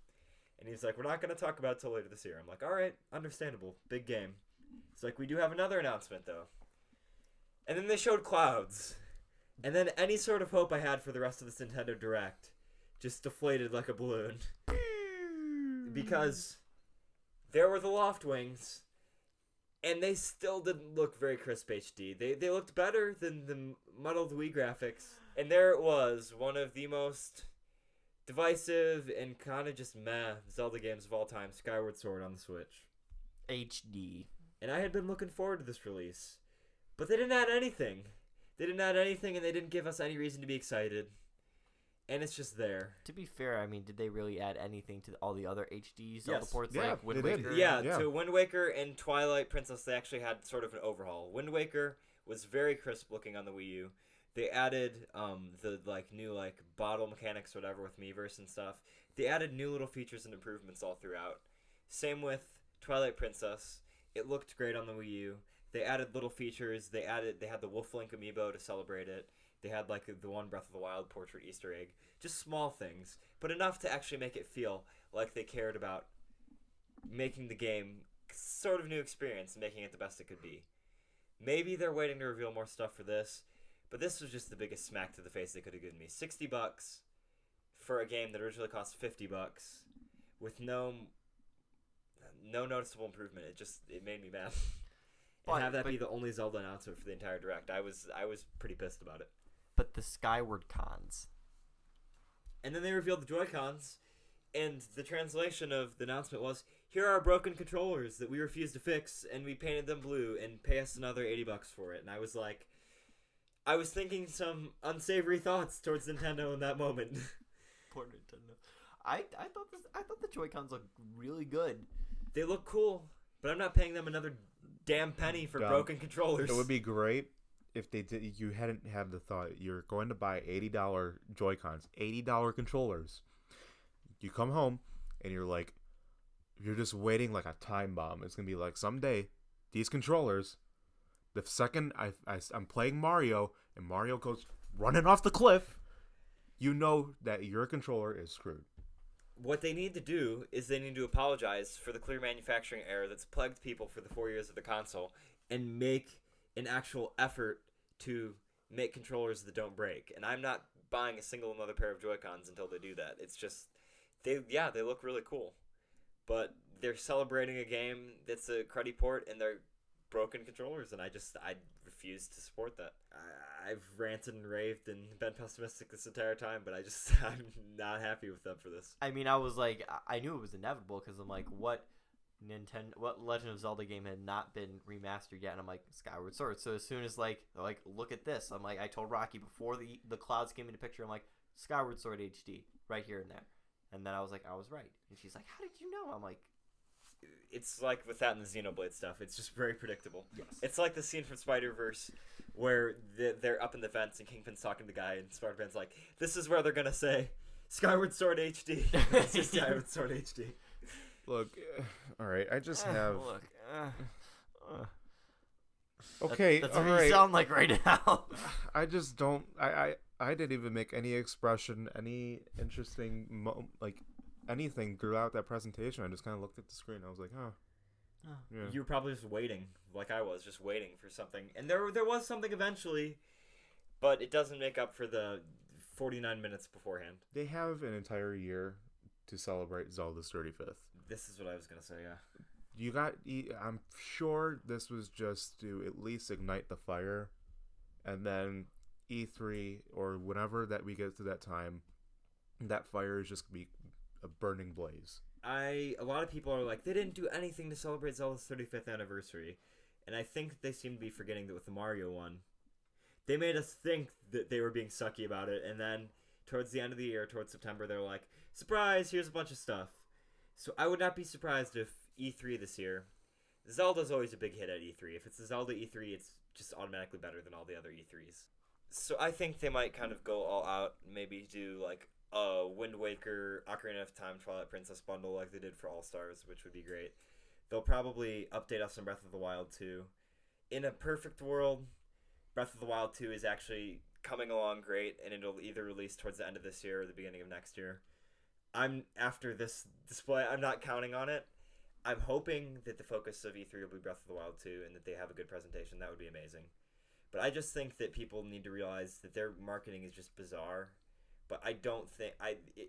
And he's like, we're not going to talk about it till later this year. I'm like, all right, understandable. Big game. It's like, we do have another announcement though. And then they showed clouds. And then any sort of hope I had for the rest of this Nintendo Direct just deflated like a balloon. Because there were the Loft Wings, and they still didn't look very crisp HD. They looked better than the muddled Wii graphics. And there it was, one of the most divisive and kind of just meh Zelda games of all time, Skyward Sword on the Switch. HD. And I had been looking forward to this release. But they didn't add anything. They didn't add anything, and they didn't give us any reason to be excited. And it's just there. To be fair, I mean, did they really add anything to all the other HD Zelda Yes. ports Yeah, like Wind they did. Waker? Yeah, Yeah. to Wind Waker and Twilight Princess, they actually had sort of an overhaul. Wind Waker was very crisp looking on the Wii U. They added the new bottle mechanics or whatever with Miiverse and stuff. They added new little features and improvements all throughout. Same with Twilight Princess. It looked great on the Wii U. They added little features. They had the Wolf Link amiibo to celebrate it. They had the one Breath of the Wild portrait Easter egg. Just small things, but enough to actually make it feel like they cared about making the game sort of new experience and making it the best it could be. Maybe they're waiting to reveal more stuff for this, but this was just the biggest smack to the face they could have given me. $60 for a game that originally cost $50 with no noticeable improvement. It made me mad. And have that be the only Zelda announcement for the entire Direct. I was pretty pissed about it. But the Skyward Cons. And then they revealed the Joy-Cons, and the translation of the announcement was, here are broken controllers that we refuse to fix, and we painted them blue, and pay us another $80 for it. And I was like, I was thinking some unsavory thoughts towards Nintendo in that moment. Poor Nintendo. I thought the Joy-Cons looked really good. They look cool, but I'm not paying them another damn penny for broken controllers. It would be great if they did. You hadn't had the thought you're going to buy $80 Joy-Cons, $80 controllers. You come home and you're just waiting like a time bomb. It's gonna be like someday these controllers. The second I'm playing Mario and Mario goes running off the cliff, you know that your controller is screwed. What they need to do is they need to apologize for the clear manufacturing error that's plagued people for the 4 years of the console and make an actual effort to make controllers that don't break. And I'm not buying a single another pair of Joy-Cons until they do that. It's just, they look really cool. But they're celebrating a game that's a cruddy port and they're broken controllers, and I refuse to support that. I've ranted and raved and been pessimistic this entire time, but I'm not happy with them for this. I mean, I was like, I knew it was inevitable because I'm like, what Legend of Zelda game had not been remastered yet? And I'm like, Skyward Sword. So as soon as they're like, look at this, I'm like, I told Rocky before the clouds came into picture, I'm like, Skyward Sword HD right here and there. And then I was like, I was right. And she's like, how did you know? I'm like, It's like with that and the Xenoblade stuff. It's just very predictable. yes. It's like the scene from Spider-Verse where they're up in the vents and Kingpin's talking to the guy and Spider-Man's like, this is where they're going to say Skyward Sword HD. It's just Skyward Sword HD. Look, all right. I just have. Look. Okay, That's all what right. you sound like right now. I just don't. I didn't even make any expression, any interesting, anything throughout that presentation. I just kind of looked at the screen. I was like, huh. Oh. Yeah. You were probably just waiting, like I was, just waiting for something. And there was something eventually, but it doesn't make up for the 49 minutes beforehand. They have an entire year to celebrate Zelda's 35th. This is what I was going to say, yeah. You got. I'm sure this was just to at least ignite the fire, and then E3 or whenever that we get to that time, that fire is just gonna be a burning blaze. A lot of people are like, they didn't do anything to celebrate Zelda's 35th anniversary. And I think they seem to be forgetting that with the Mario one, they made us think that they were being sucky about it. And then towards the end of the year, towards September, they're like, surprise, here's a bunch of stuff. So I would not be surprised if E3 this year, Zelda's always a big hit at E3. If it's a Zelda E3, it's just automatically better than all the other E3s. So I think they might kind of go all out, maybe do like a Wind Waker, Ocarina of Time, Twilight Princess bundle like they did for All-Stars, which would be great. They'll probably update us on Breath of the Wild 2. In a perfect world, Breath of the Wild 2 is actually coming along great, and it'll either release towards the end of this year or the beginning of next year. After this display, I'm not counting on it. I'm hoping that the focus of E3 will be Breath of the Wild 2 and that they have a good presentation. That would be amazing. But I just think that people need to realize that their marketing is just bizarre. But I don't think...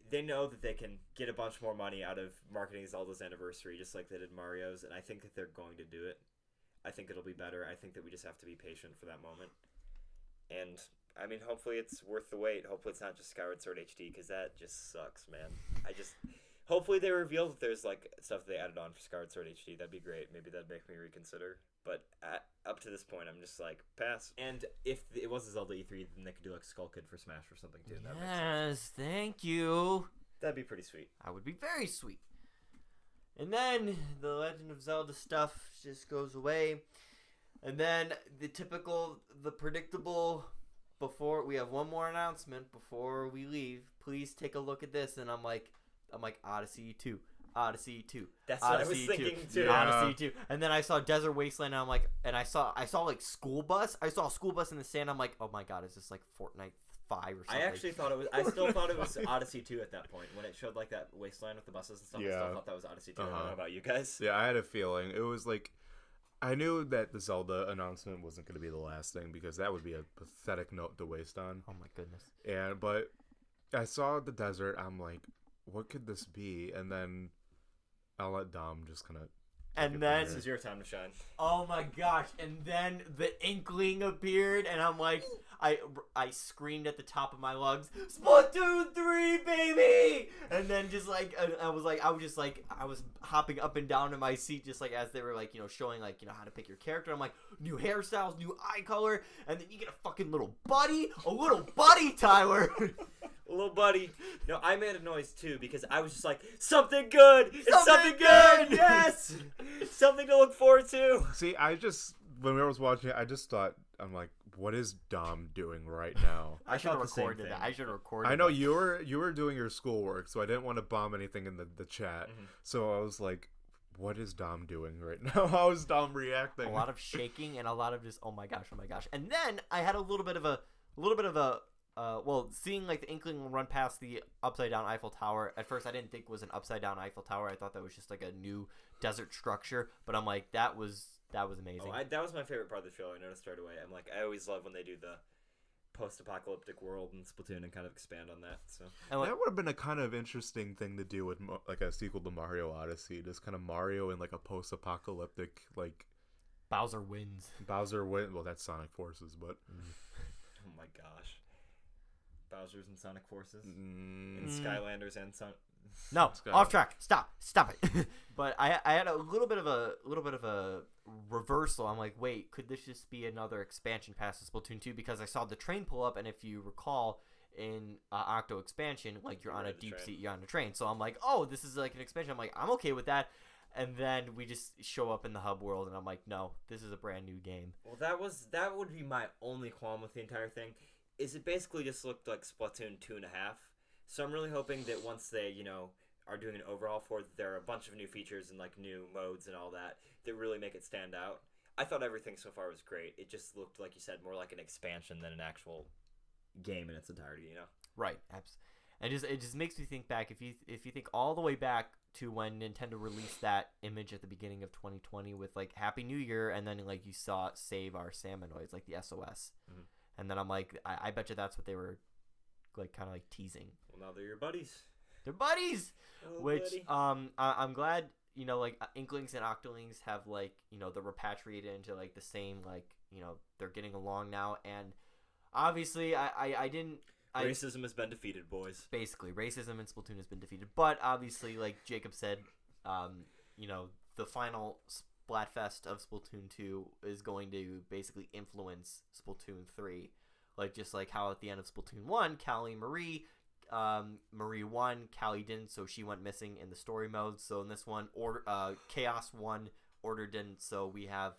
They know that they can get a bunch more money out of marketing Zelda's anniversary just like they did Mario's, and I think that they're going to do it. I think it'll be better. I think that we just have to be patient for that moment. And, I mean, hopefully it's worth the wait. Hopefully it's not just Skyward Sword HD, because that just sucks, man. Hopefully they reveal that there's, like, stuff they added on for Skyward Sword HD. That'd be great. Maybe that'd make me reconsider. But up to this point, I'm just like, pass. And if it was a Zelda E3, then they could do, like, Skull Kid for Smash or something, too. That makes sense. Yes, thank you. That'd be pretty sweet. I would be very sweet. And then the Legend of Zelda stuff just goes away. And then the predictable, before we have one more announcement before we leave, please take a look at this. And I'm like Odyssey 2. Odyssey 2. That's Odyssey what I was 2, thinking, too. Odyssey 2. And then I saw Desert Wasteland, and I'm like, and I saw like school bus. I saw a school bus in the sand. I'm like, oh my god, is this like Fortnite 5 or something? I actually thought it was. I still thought it was Odyssey 2 at that point when it showed like that wasteland with the buses and stuff. I Yeah. still thought that was Odyssey 2. I don't know about you guys. Yeah, I had a feeling. It was like, I knew that the Zelda announcement wasn't going to be the last thing because that would be a pathetic note to waste on. Oh my goodness. But I saw the desert. I'm like, what could this be? And then I'll let Dom just kind of. And then, This is your time to shine. oh my gosh! And then the Inkling appeared, and I'm like, I screamed at the top of my lungs, Splatoon 3, baby! And then just like, I was hopping up and down in my seat, just like as they were like, showing like, how to pick your character. I'm like, new hairstyles, new eye color, and then you get a little buddy, Tyler. Little buddy. No, I made a noise too because I was just like, something good! It's something good! Yes! Something to look forward to! See, when I was watching it, I just thought, I'm like, what is Dom doing right now? I should have thought the same recorded that. thing. I should have recorded. I know that. you were doing your schoolwork, so I didn't want to bomb anything in the chat. Mhm. So I was like, what is Dom doing right now? How is Dom reacting? A lot of shaking and a lot of just oh my gosh. And then I had a little bit of a seeing like the Inkling run past the upside down Eiffel Tower. At first I didn't think it was an upside down Eiffel Tower. I thought that was just like a new desert structure, but I'm like, that was amazing. That was my favorite part of the trailer. I noticed right away. I'm like, I always love when they do the post-apocalyptic world in Splatoon and kind of expand on that. So And like, that would have been a kind of interesting thing to do with like a sequel to Mario Odyssey. Just kind of Mario in like a post-apocalyptic like Bowser wins. Bowser win. Well, that's Sonic Forces, but oh my gosh, Bowser's and Sonic Forces and mm, Skylanders and No, Sky. off track. Stop it. But I had a little bit of a reversal. I'm like, wait, could this just be another expansion pass to Splatoon 2? Because I saw the train pull up, and if you recall, in Octo expansion, like you're on a ride the deep train. sea, you're on a train. So I'm like, oh, this is like an expansion. I'm like, I'm okay with that. And then we just show up in the hub world, and I'm like, no, this is a brand new game. Well, that would be my only qualm with the entire thing. Is it basically just looked like Splatoon 2.5? So I'm really hoping that once they, are doing an overhaul for it, there are a bunch of new features and like new modes and all that really make it stand out. I thought everything so far was great. It just looked, like you said, more like an expansion than an actual game in its entirety. Right. And it just makes me think back. If you think all the way back to when Nintendo released that image at the beginning of 2020 with like Happy New Year, and then like you saw Save Our Salmonoids, like the SOS, and then I'm like, I bet you that's what they were like kind of like teasing. Well, now they're your buddies. They're buddies, Oh, which buddy. I'm glad like Inklings and Octolings have like they're repatriated into like the same like they're getting along now, and obviously I didn't. Racism has been defeated, boys. Basically, racism in Splatoon has been defeated. But obviously, like Jacob said, the final Splatfest of Splatoon 2 is going to basically influence Splatoon 3. Just like how at the end of Splatoon 1, Callie and Marie won, Callie didn't, so she went missing in the story mode. So in this one, Chaos won, Order didn't, so we have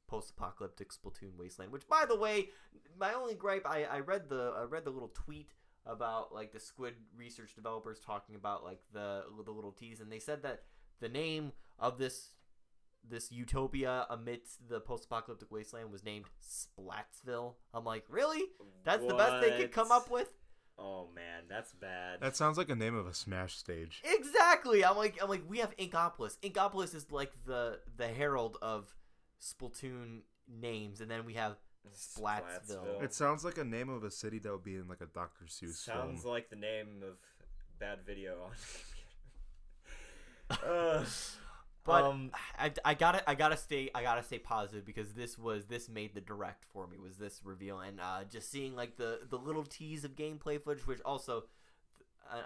post-apocalyptic Splatoon Wasteland. Which, by the way, my only gripe, I read the little tweet about like the Squid research developers talking about like the little tease, and they said that the name of this utopia amidst the post-apocalyptic wasteland was named Splatsville. I'm like, really? That's the best they could come up with? Oh man, that's bad. That sounds like a name of a Smash stage. Exactly. I'm like we have Inkopolis. Inkopolis is like the herald of Splatoon names, and then we have Splatsville. It sounds like a name of a city that would be in like a Dr. Seuss Sounds film. like the name of bad video on But I gotta stay positive, because this made the direct for me, was this reveal, and just seeing like the little tease of gameplay footage, which also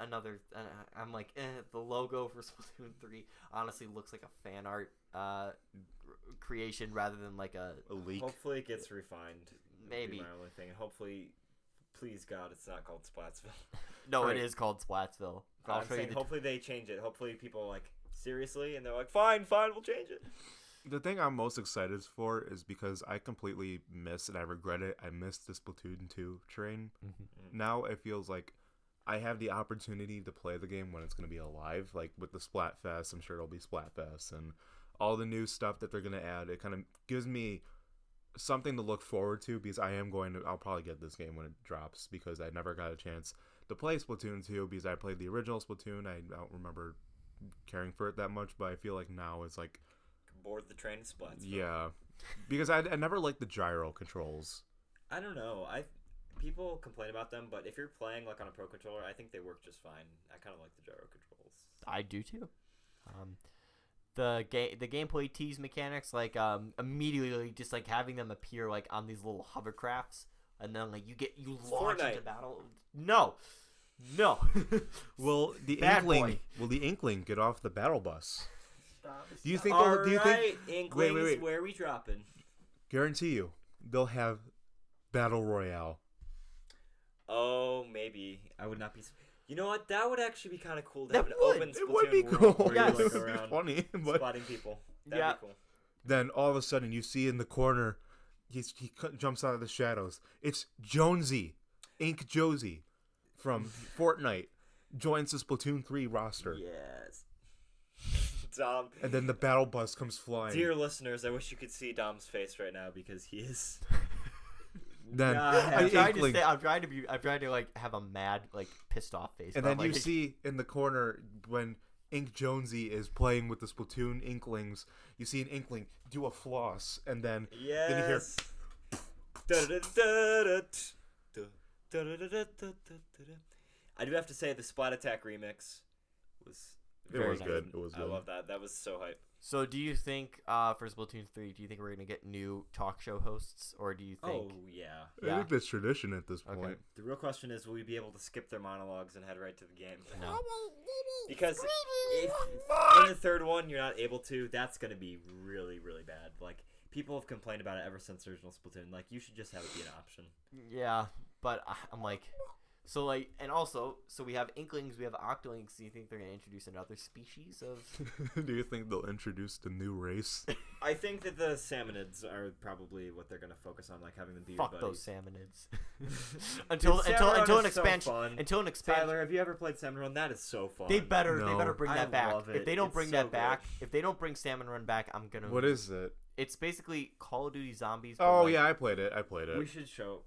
another I'm like the logo for Splatoon 3 honestly looks like a fan art creation rather than like a leak. Hopefully it gets refined. Maybe. That'd be my only thing, and hopefully, please God, it's not called Splatsville. No, Right. It is called Splatsville. I'm saying, hopefully they change it. Hopefully people are like, seriously, and they're like, fine, we'll change it. The thing I'm most excited for is because I completely miss, and I regret it, I missed the Splatoon 2 train. Now it feels like I have the opportunity to play the game when it's going to be alive. Like with the Splatfest, I'm sure it'll be Splatfest, and all the new stuff that they're going to add. It kind of gives me something to look forward to, because I'll probably get this game when it drops, because I never got a chance to play Splatoon 2, because I played the original Splatoon. I don't remember caring for it that much, but I feel like now it's like Board the train Splatsville. yeah, because I never liked the gyro controls. I don't know. People complain about them, but if you're playing like on a pro controller, I think they work just fine. I kind of like the gyro controls. I do too. The gameplay tease mechanics, like immediately just like having them appear like on these little hovercrafts, and then like you launch Fortnite. into battle. No. Will the Bad Inkling get off the battle bus? Do you think? All Do you right, think? Inklings, Wait. where are we dropping? Guarantee you, they'll have battle royale. Oh, maybe. I would not be. You know what? That would actually be kind of cool to That have an would. open It Splatoon would be world cool. where Yes. you It like go would be around funny, but spotting people. That'd Yeah. be cool. then all of a sudden you see in the corner, he jumps out of the shadows. It's Jonesy, Ink Josie, from Fortnite, joins the Splatoon 3 roster, Yes. Dom. and then the battle bus comes flying. Dear listeners, I wish you could see Dom's face right now, because he is. Then God. an Inkling, I'm trying to like have a mad like pissed off face. and but then I'm you like, see in the corner when Ink Jonesy is playing with the Splatoon Inklings, you see an Inkling do a floss, and then Yes. then you hear I do have to say the Splat Attack remix was it Very was nice. good. It was I good. love that. That was so hype. So do you think for Splatoon 3, do you think we're gonna get new talk show hosts, or do you think? Oh yeah. I think that's tradition at this Okay. point. The real question is, will we be able to skip their monologues and head right to the game? No. Because if in the third one you're not able to, that's gonna be really, really bad. Like, people have complained about it ever since the original Splatoon. Like, you should just have it be an option. Yeah, but I'm like, So like, and also, so we have Inklings, we have Octolinks. Do you think they're gonna introduce another species of? Do you think they'll introduce the new race? I think that the salmonids are probably what they're gonna focus on, like having them be your Fuck those buddies. salmonids. until an expansion. Until an expansion. Tyler, have you ever played Salmon Run? That is so fun. They better No. bring I that back. love If it. they don't It's bring so that back, good. if they don't bring Salmon Run back, I'm gonna. What is it? It's basically Call of Duty Zombies. but Oh like- yeah, I played it. We should show.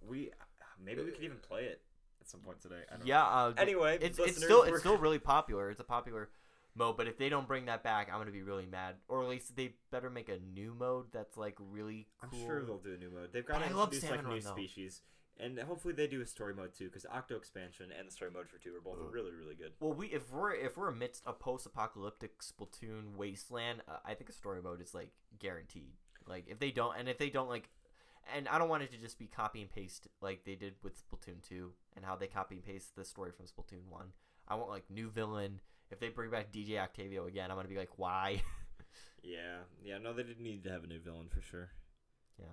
Maybe we could even play it at some point today. I don't know. Yeah. Anyway, it's listeners, still we're- it's still really popular. It's a popular mode, but if they don't bring that back, I'm gonna be really mad. Or at least they better make a new mode that's like really cool. I'm sure they'll do a new mode. They've got But to I love introduce like Salmon new Run, though. species, and hopefully they do a story mode too. Because Octo Expansion and the story mode for 2 are both really, really good. Well, if we're amidst a post-apocalyptic Splatoon wasteland, I think a story mode is like guaranteed. Like if they don't like, and I don't want it to just be copy and paste like they did with Splatoon 2 and how they copy and paste the story from Splatoon 1. I want like new villain. If they bring back DJ Octavio again, I'm gonna be like, why? Yeah. No, they did need to have a new villain for sure. Yeah,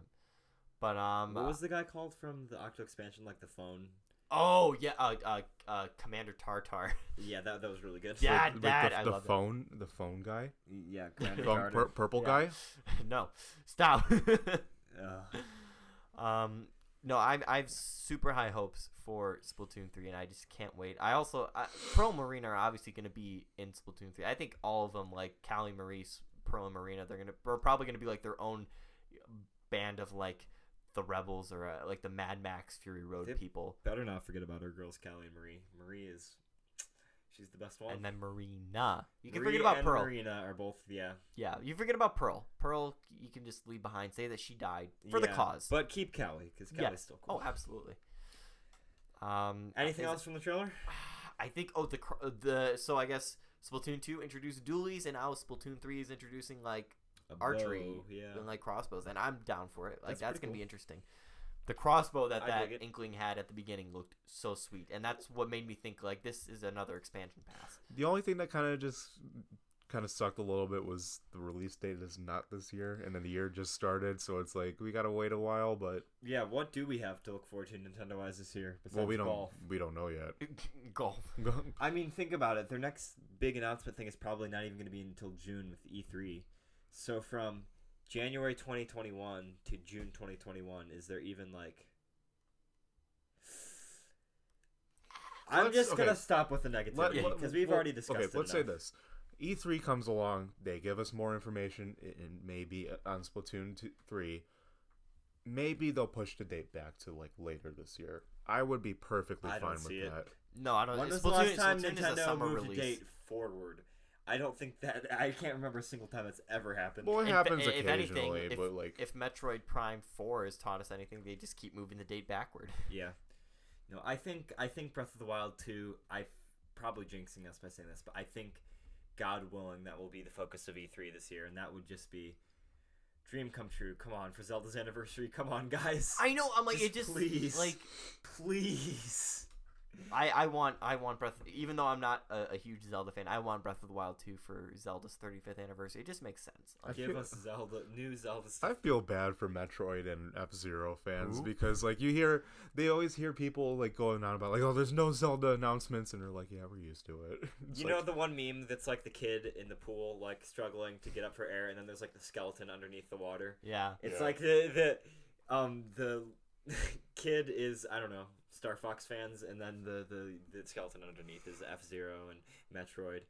but What was the guy called from the Octo Expansion? Like the phone. Oh yeah, Commander Tartar. Yeah, that was really good. Yeah, Like that the I love. the phone guy, Yeah, Commander phone, Carter. purple Yeah. guy. No, stop. Ugh. No, I've super high hopes for Splatoon 3, and I just can't wait. I also Pearl and Marina are obviously going to be in Splatoon 3. I think all of them, like Callie, Maurice, Pearl, and Marina, are probably going to be like their own band of like the Rebels or like the Mad Max Fury Road They- people. Better not forget about our girls, Callie and Marie. She's the best one. And then Marina. You can Marie forget about and Pearl. Marina are both, yeah. Yeah, you forget about Pearl. Pearl, you can just leave behind. Say that she died for the Yeah, cause. But keep Callie, because Callie's Yeah. still cool. Oh, absolutely. Anything is- else from the trailer? I think so I guess Splatoon 2 introduced dualies, and now Splatoon 3 is introducing like A archery bow, yeah. and like crossbows, and I'm down for it. Like That's that's pretty gonna cool. be interesting. The crossbow I that dig it. Inkling had at the beginning looked so sweet, and that's what made me think like this is another expansion pass. The only thing that kind of sucked a little bit was the release date is not this year, and then the year just started, so it's like we gotta wait a while. But Yeah, what do we have to look forward to Nintendo-wise this year? Besides we golf? don't know yet. Golf. I mean, think about it. Their next big announcement thing is probably not even going to be until June with E3. So from January 2021 to June 2021, is there even like... I'm just going to stop with the negativity because we've already discussed it Okay, let's enough. say this. E3 comes along, they give us more information, and maybe on Splatoon 3, maybe they'll push the date back to like later this year. I would be perfectly I don't fine with see it. that. No, I don't. When was Splatoon, the last time Splatoon is a Nintendo summer moved release. a date forward? I don't think that... I can't remember a single time that's ever happened. Well, it If- happens if anything, occasionally, but like If Metroid Prime 4 has taught us anything, they just keep moving the date backward. Yeah. No, I think Breath of the Wild 2, I probably jinxing us by saying this, but I think, God willing, that will be the focus of E3 this year, and that would just be dream come true. Come on, for Zelda's anniversary. Come on, guys. I know. I'm like, it just please, like please. I want Breath. Even though I'm not a huge Zelda fan, I want Breath of the Wild 2 for Zelda's 35th anniversary. It just makes sense. Like, Give us new Zelda stuff. I feel bad for Metroid and F-Zero fans Ooh. because like they always hear people like going on about like, oh, there's no Zelda announcements, and they're like, yeah, we're used to it. It's You like, know the one meme that's like the kid in the pool, like struggling to get up for air, and then there's like the skeleton underneath the water. yeah. It's Yeah. like the kid is, I don't know, Star Fox fans, and then the skeleton underneath is F-Zero and Metroid,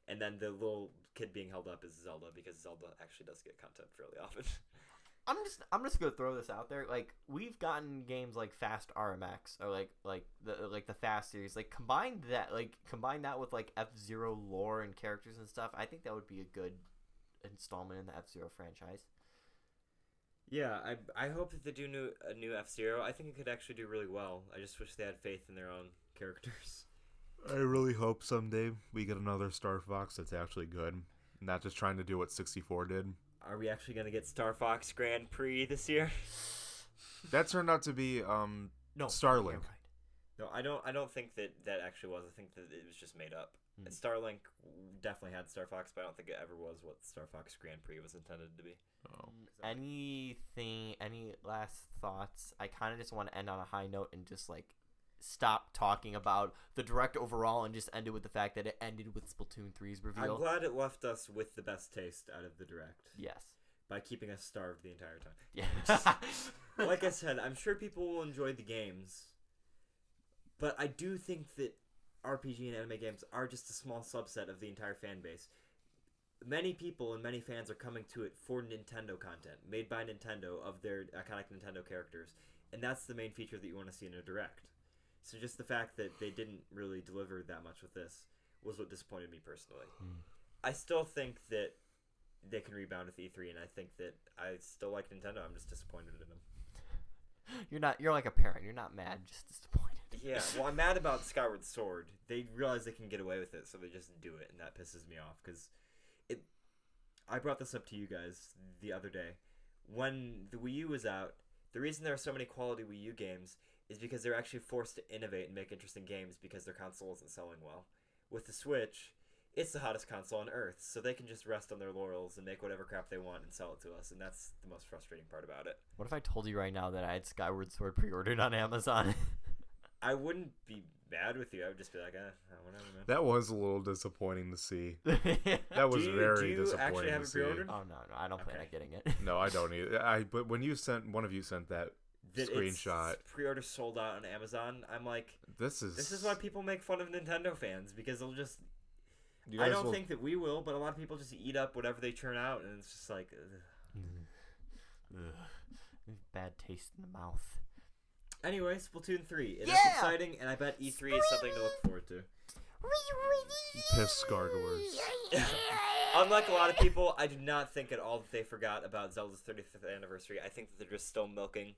and then the little kid being held up is Zelda, because Zelda actually does get content fairly often. I'm just gonna throw this out there. Like, we've gotten games like Fast RMX or like the Fast series. Like, combine that with like F-Zero lore and characters and stuff. I think that would be a good installment in the F-Zero franchise. Yeah, I hope that they do a new F-Zero. I think it could actually do really well. I just wish they had faith in their own characters. I really hope someday we get another Star Fox that's actually good, not just trying to do what 64 did. Are we actually going to get Star Fox Grand Prix this year? That turned out to be No, Starlink. you're right. No, I don't think that actually was. I think that it was just made up. Hmm. Starlink definitely had Star Fox, but I don't think it ever was what Star Fox Grand Prix was intended to be. Oh. Any last thoughts? I kind of just want to end on a high note and just like stop talking about the direct overall and just end it with the fact that it ended with Splatoon 3's reveal. I'm glad it left us with the best taste out of the direct. Yes. By keeping us starved the entire time. Yeah. Like I said, I'm sure people will enjoy the games, but I do think that RPG and anime games are just a small subset of the entire fan base. Many people and many fans are coming to it for Nintendo content, made by Nintendo of their iconic Nintendo characters, and that's the main feature that you want to see in a direct. So just the fact that they didn't really deliver that much with this was what disappointed me personally. I still think that they can rebound with E3, and I think that I still like Nintendo. I'm just disappointed in them. You're like a parent. You're not mad, just disappointed. Yeah, well, I'm mad about Skyward Sword. They realize they can get away with it, so they just do it, and that pisses me off, because I brought this up to you guys the other day. When the Wii U was out, the reason there are so many quality Wii U games is because they're actually forced to innovate and make interesting games because their console isn't selling well. With the Switch, it's the hottest console on Earth, so they can just rest on their laurels and make whatever crap they want and sell it to us, and that's the most frustrating part about it. What if I told you right now that I had Skyward Sword pre-ordered on Amazon? I wouldn't be mad with you. I would just be like, whatever, man. That was a little disappointing to see. That was very do you disappointing actually have to it see. pre-ordered? Oh, no, I don't plan on getting it. No, I don't either. But when one of you sent that screenshot, it's pre-order sold out on Amazon, I'm like, this is why people make fun of Nintendo fans, because they'll just... You I guys don't will- think that we will, but a lot of people just eat up whatever they churn out, and it's just like... Bad taste in the mouth. Anyway, Splatoon 3. It is Yeah! exciting, and I bet E3 is something to look forward to. piss garglers. Unlike a lot of people, I do not think at all that they forgot about Zelda's 35th anniversary. I think that they're just still milking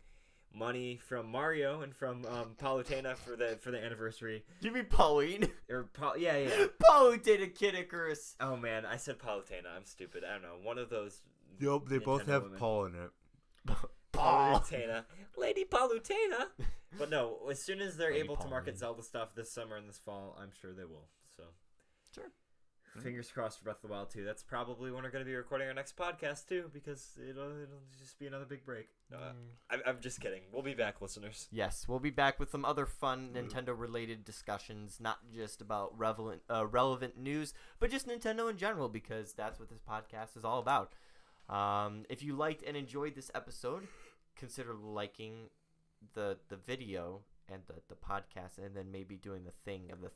money from Mario and from Palutena for the anniversary. You mean Pauline? Yeah. Palutena Kid Icarus. Oh man, I said Palutena. I'm stupid. I don't know. One of those. Yep, they both Nintendo have women. Paul in it. Palutena, Lady Palutena. But no, as soon as they're Lady able to Pauline. market Zelda stuff this summer and this fall, I'm sure they will. So. Sure. Fingers crossed for Breath of the Wild 2. That's probably when we're going to be recording our next podcast, too, because it'll just be another big break. No, I'm just kidding. We'll be back, listeners. Yes, we'll be back with some other fun Nintendo-related discussions, not just about relevant news, but just Nintendo in general, because that's what this podcast is all about. If you liked and enjoyed this episode, consider liking the video and the podcast, and then maybe doing the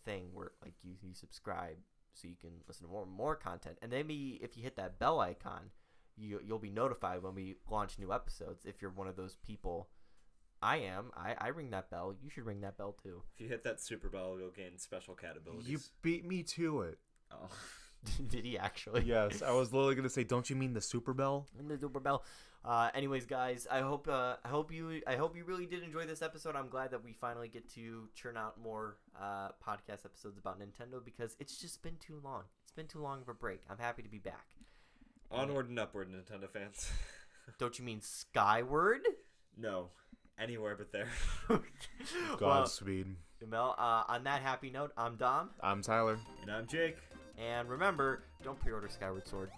thing where like you subscribe so you can listen to more content. And maybe if you hit that bell icon, you'll be notified when we launch new episodes. If you're one of those people, I ring that bell. You should ring that bell too. If you hit that super bell, you'll gain special cat abilities. You beat me to it. Oh. Did he actually? Yes, I was literally gonna say, don't you mean the Super Bell? The Super Bell. Anyways, guys, I hope you really did enjoy this episode. I'm glad that we finally get to churn out more podcast episodes about Nintendo, because it's just been too long. It's been too long of a break. I'm happy to be back. Onward and upward, Nintendo fans. Don't you mean skyward? No, anywhere but there. Godspeed. Well, on that happy note, I'm Dom. I'm Tyler. And I'm Jake. And remember, don't pre-order Skyward Sword.